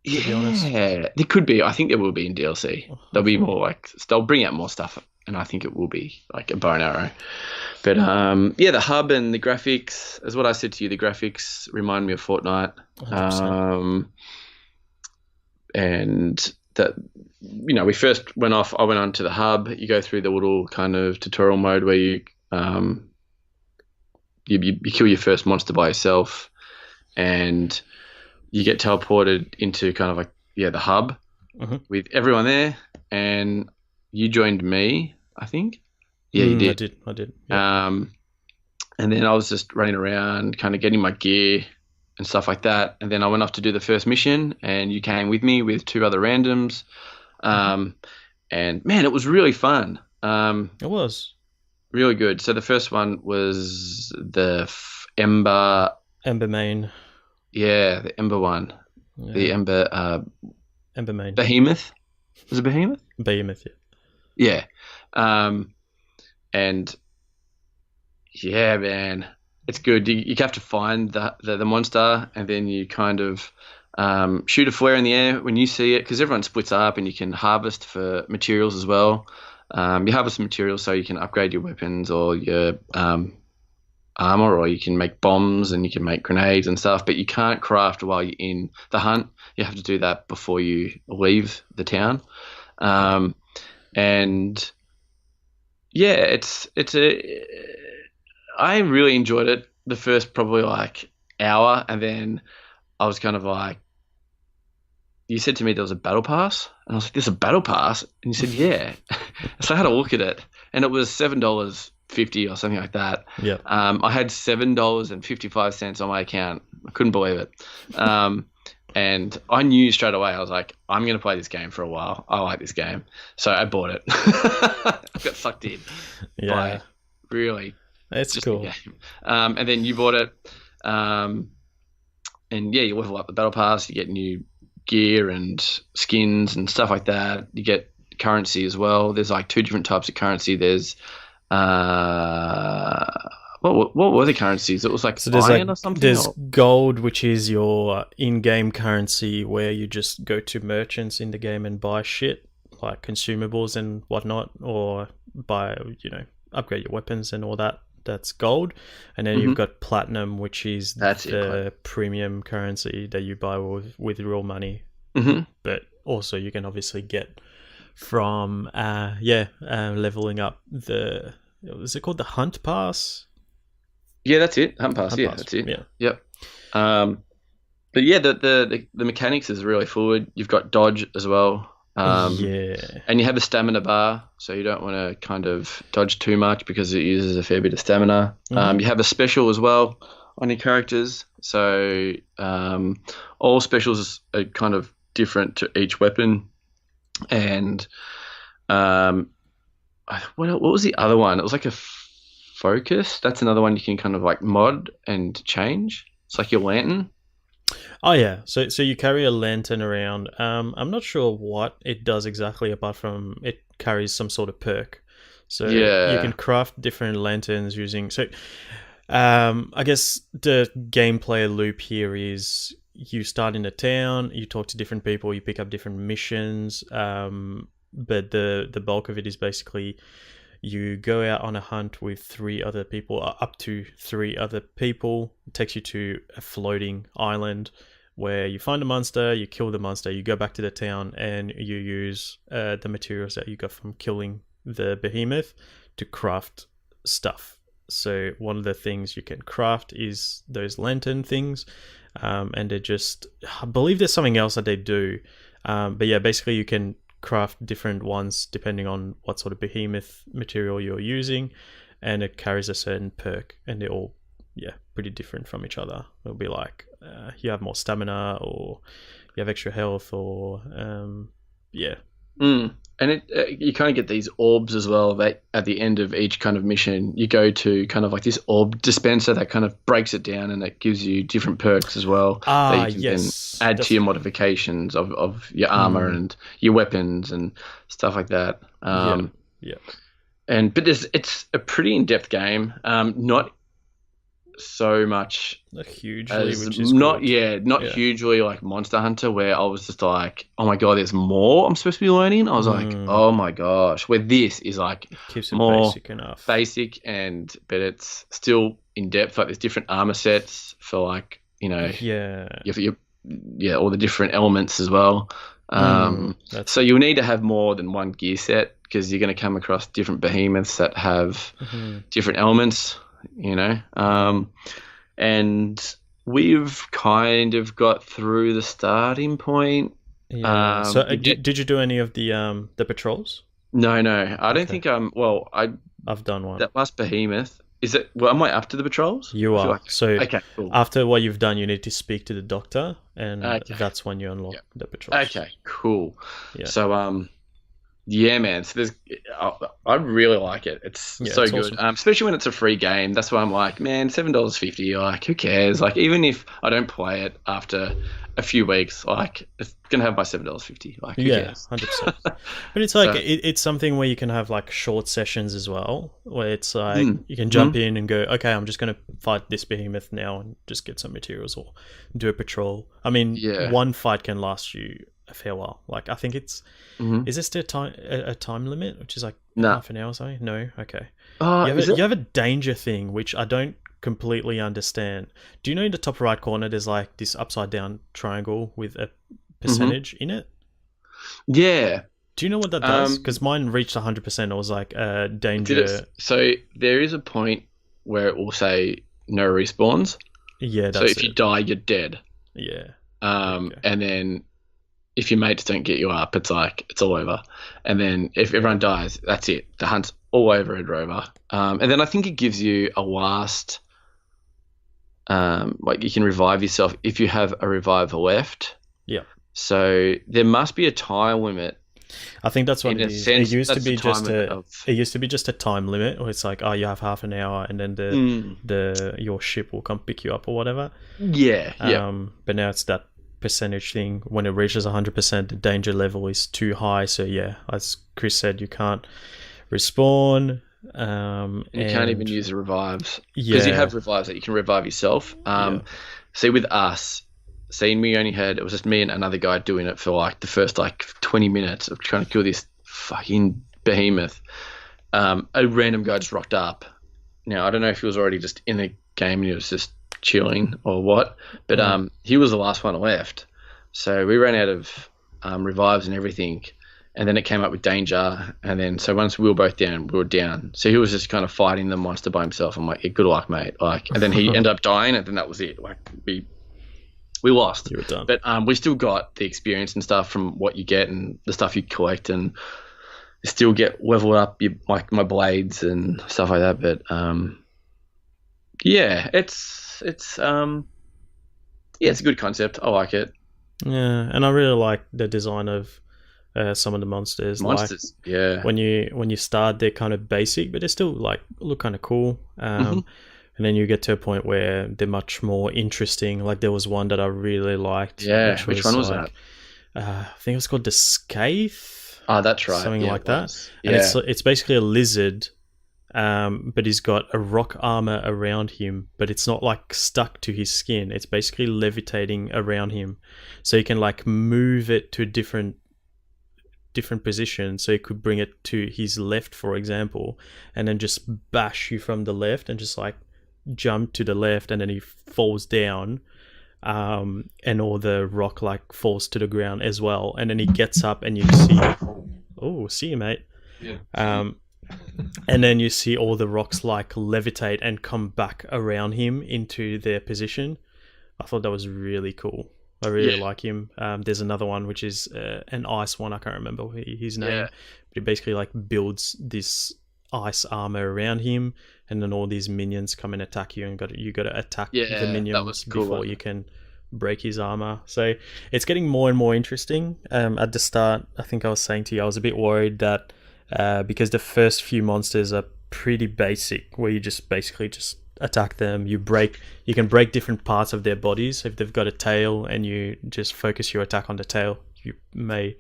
To be honest, yeah, there could be. I think there will be in DLC. There'll be more like they'll bring out more stuff, and I think it will be like a bow and arrow. But yeah, the hub and the graphics, as what I said to you, the graphics remind me of Fortnite. 100%. And that we first went off. I went on to the hub. You go through the little kind of tutorial mode where you kill your first monster by yourself, and you get teleported into kind of like the hub with everyone there, and you joined me, I think. Yeah, you did. I did. Yep. And then I was just running around, kind of getting my gear and stuff like that. And then I went off to do the first mission, and you came with me with 2 other randoms. And man, it was really fun. It was really good. So the first one was the Ember Main. Yeah, the Ember one. Yeah. The Ember Main. Behemoth. Was it Behemoth? Behemoth, yeah. Yeah. And yeah, man, it's good. You have to find the monster, and then you kind of shoot a flare in the air when you see it, because everyone splits up, and you can harvest for materials as well. You harvest materials so you can upgrade your weapons or your armor, or you can make bombs and you can make grenades and stuff, but you can't craft while you're in the hunt. You have to do that before you leave the town. And yeah, I really enjoyed it the first probably like hour, and then I was kind of like, you said to me there was a battle pass, and I was like, there's a battle pass? And you said, yeah. So I had a look at it, and it was $7.50 or something like that. Yeah. I had $7.55 on my account. I couldn't believe it. And I knew straight away, I was like, I'm going to play this game for a while. I like this game. So I bought it. I got sucked in. Yeah. Really. It's just cool. And then you bought it. And yeah, you level up the battle pass. You get new gear and skins and stuff like that. You get currency as well. There's like 2 different types of currency. There's what were the currencies? It was like iron or something. There's gold, which is your in-game currency, where you just go to merchants in the game and buy shit like consumables and whatnot, or buy upgrade your weapons and all that. That's gold. And then you've got platinum, which is the premium currency that you buy with real money. But also you can obviously get from leveling up is it called the Hunt Pass? Yeah, that's it. Hunt Pass. That's it. Yeah. Yep. But yeah, the mechanics is really fluid. You've got dodge as well. And you have a stamina bar, so you don't want to kind of dodge too much because it uses a fair bit of stamina. You have a special as well on your characters. So all specials are kind of different to each weapon. And what was the other one? It was like a focus. That's another one you can kind of like mod and change. It's like your lantern. Oh yeah, so you carry a lantern around. I'm not sure what it does exactly, apart from it carries some sort of perk. So you can craft different lanterns using. So I guess the gameplay loop here is you start in a town, you talk to different people, you pick up different missions. But the bulk of it is basically you go out on a hunt with three other people, up to three other people. It takes you to a floating island where you find a monster, you kill the monster, you go back to the town, and you use the materials that you got from killing the behemoth to craft stuff. So one of the things you can craft is those lantern things, and they're just, I believe there's something else that they do. But yeah, basically you can craft different ones depending on what sort of behemoth material you're using, and it carries a certain perk, and they're all pretty different from each other. It'll be like you have more stamina, or you have extra health, or And you kind of get these orbs as well, that at the end of each kind of mission you go to kind of like this orb dispenser that kind of breaks it down, and it gives you different perks as well that you can then add to your modifications of your armor and your weapons and stuff like that. But it's a pretty in-depth game, not so much hugely, which is not hugely like Monster Hunter, where I was just like, oh my god, there's more I'm supposed to be learning. I was like, oh my gosh, where this is like keeps it more basic enough, but it's still in depth. Like there's different armor sets for like, you know, all the different elements as well. So you'll need to have more than one gear set, because you're going to come across different behemoths that have different elements, you know. And we've kind of got through the starting point. So did you do any of the patrols? No, I don't think I've done one. That last behemoth, is it? Well, am I up to the patrols? You are. Like, so okay, cool. After what you've done, you need to speak to the doctor, and that's when you unlock the patrols. Okay, cool. So yeah, man. So I really like it. It's so good, awesome. Especially when it's a free game. That's why I'm like, man, $7.50. Like, who cares? Like, even if I don't play it after a few weeks, like, it's gonna have my $7.50. Like, who cares? 100%. But it's like it's something where you can have like short sessions as well, where it's like you can jump in and go, okay, I'm just gonna fight this behemoth now and just get some materials or do a patrol. I mean, one fight can last you a fair while. Like, I think it's is there still a time limit, which is like half an hour or something? No, okay. You have a danger thing, which I don't completely understand. Do you know in the top right corner there's like this upside down triangle with a percentage in it? Yeah. Do you know what that does? Because mine reached 100%. I was like, danger. So there is a point where it will say no respawns. Yeah, that's so if you die, you're dead. Yeah. And then if your mates don't get you up, it's like, it's all over. And then if everyone dies, that's it. The hunt's all over and over. And then I think it gives you a last, like you can revive yourself if you have a revive left. Yeah. So there must be a time limit. I think that's what it is. It used to be just a time limit, where it's like, oh, you have half an hour, and then your ship will come pick you up or whatever. Yeah. But now it's that percentage thing. When it reaches 100%, the danger level is too high. So yeah, as Chris said, you can't respawn. You can't even use the revives, because you have revives that you can revive yourself. See, with us, we only had, it was just me and another guy doing it for like the first like 20 minutes of trying to kill this fucking behemoth. A random guy just rocked up. Now I don't know if he was already just in the game and he was just chilling or what, but he was the last one left, so we ran out of revives and everything, and then it came up with danger, and then so once we were both down, we were down, so he was just kind of fighting the monster by himself. I'm like, good luck, mate. Like, and then he ended up dying, and then that was it. Like, we lost. You were done. But we still got the experience and stuff from what you get and the stuff you collect, and you still get level up your, like my blades and stuff like that. But Yeah, yeah, it's a good concept. I like it. Yeah, and I really like the design of some of the monsters. Like Monsters. Yeah. when you start, they're kind of basic, but they still like look kind of cool. Hmm. And then you get to a point where they're much more interesting. Like there was one that I really liked, Yeah. which Which one was was that? like I think it was called the Scathe, Oh, that's right. something Yeah, like it that. was. And Yeah. it's basically a lizard, but he's got a rock armor around him, but it's not like stuck to his skin. It's basically levitating around him, so you can like move it to different positions. So you could bring it to his left, for example, and then just bash you from the left, and just like jump to the left, and then he falls down, and all the rock like falls to the ground as well, and then he gets up, and you see, oh, see you, mate. Yeah. Um, and then you see all the rocks like levitate and come back around him into their position. I thought that was really cool. I really Yeah. like him. There's another one which is an ice one. I can't remember his name, Yeah. but he basically like builds this ice armor around him, and then all these minions come and attack you, and you got to attack the Yeah. That was minions a cool before one. you can break his armor. So it's getting more and more interesting. At the start, I think I was saying to you, I was a bit worried that because the first few monsters are pretty basic, where you just basically just attack them. You can break different parts of their bodies. If they've got a tail and you just focus your attack on the tail, you may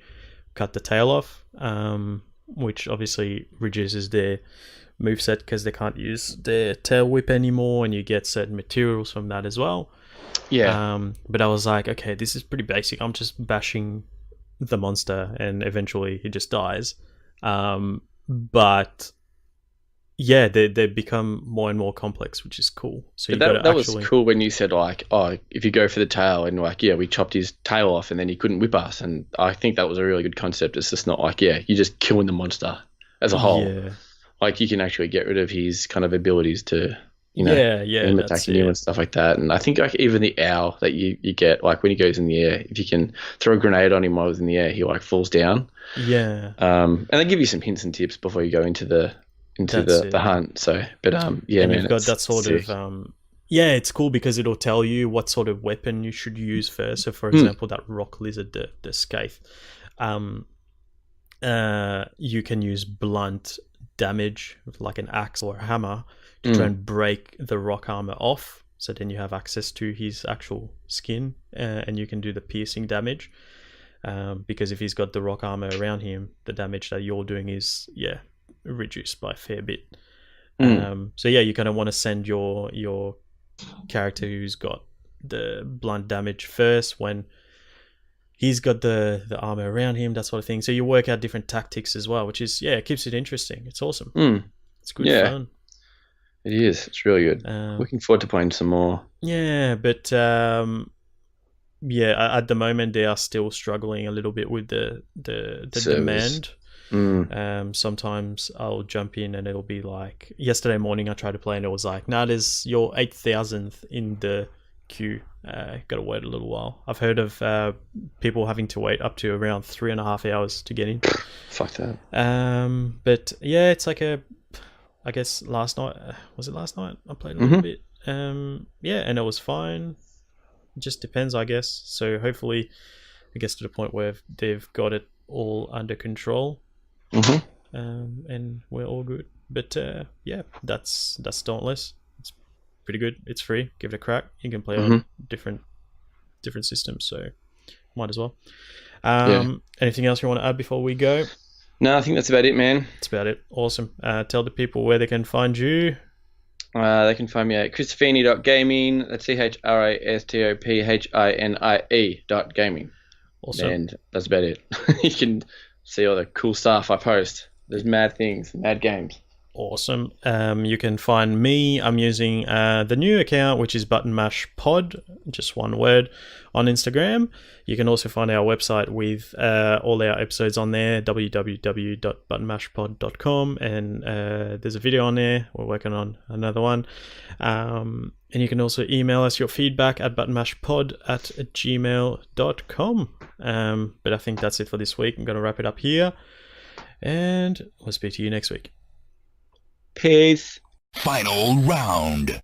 cut the tail off, which obviously reduces their moveset because they can't use their tail whip anymore, and you get certain materials from that as well. Yeah. But I was like, okay, this is pretty basic. I'm just bashing the monster, and eventually he just dies. But yeah, they become more and more complex, which is cool. So But you got to that was actually, cool when you said like, oh, if you go for the tail and like, yeah, we chopped his tail off and then he couldn't whip us, and I think that was a really good concept. It's just not like, yeah, you're just killing the monster as a whole. yeah, Like you can actually get rid of his kind of abilities to, yeah, him that's attacking you it. and stuff like that. And I think like even the owl that you get, like when he goes in the air, if you can throw a grenade on him while he's in the air, he like falls down. Yeah, And they give you some hints and tips before you go into that's the it. hunt. So, but yeah, And man, you've got that it's sort sick. of yeah, it's cool because it'll tell you what sort of weapon you should use first. So, for Mm, example, that rock lizard, the Scathe, um, you can use blunt damage, like an axe or a hammer, to try mm, and break the rock armor off. So then you have access to his actual skin, and you can do the piercing damage. Because if he's got the rock armor around him, the damage that you're doing is reduced by a fair bit. mm. So yeah, you kind of want to send your character who's got the blunt damage first when he's got the armor around him, that sort of thing. So you work out different tactics as well, which is it keeps it interesting. It's awesome. Mm. It's good Yeah, fun. it is. It's really good. Um, Looking forward to playing some more. yeah, but at the moment they are still struggling a little bit with the Servers. demand. Mm. Sometimes I'll jump in and it'll be like yesterday morning I tried to play and it was like, nah, there's your 8,000th in the queue. Gotta wait a little while. I've heard of people having to wait up to around 3.5 hours to get in. Fuck that. But yeah, it's like I guess last night, was it last night? I played a little Hmm. bit. Yeah, and it was fine. It just depends, I guess. So hopefully it gets to the point where they've got it all under control. Hmm. And we're all good. But yeah, that's Dauntless. It's pretty good. It's free. Give it a crack. You can play Hmm. on different systems, so might as well. Yeah. Anything else you want to add before we go? No, I think that's about it, man. That's about it. Awesome. Tell the people where they can find you. They can find me at christofini.gaming. That's Christophinie.gaming. Awesome. And that's about it. You can see all the cool stuff I post. There's mad things, mad games. Awesome. You can find me. I'm using the new account, which is Button Mash Pod, just one word, on Instagram. You can also find our website with all our episodes on there, www.buttonmashpod.com, and there's a video on there. We're working on another one. And you can also email us your feedback at buttonmashpod@gmail.com. But I think that's it for this week. I'm going to wrap it up here, and we'll speak to you next week. Peace. Final round.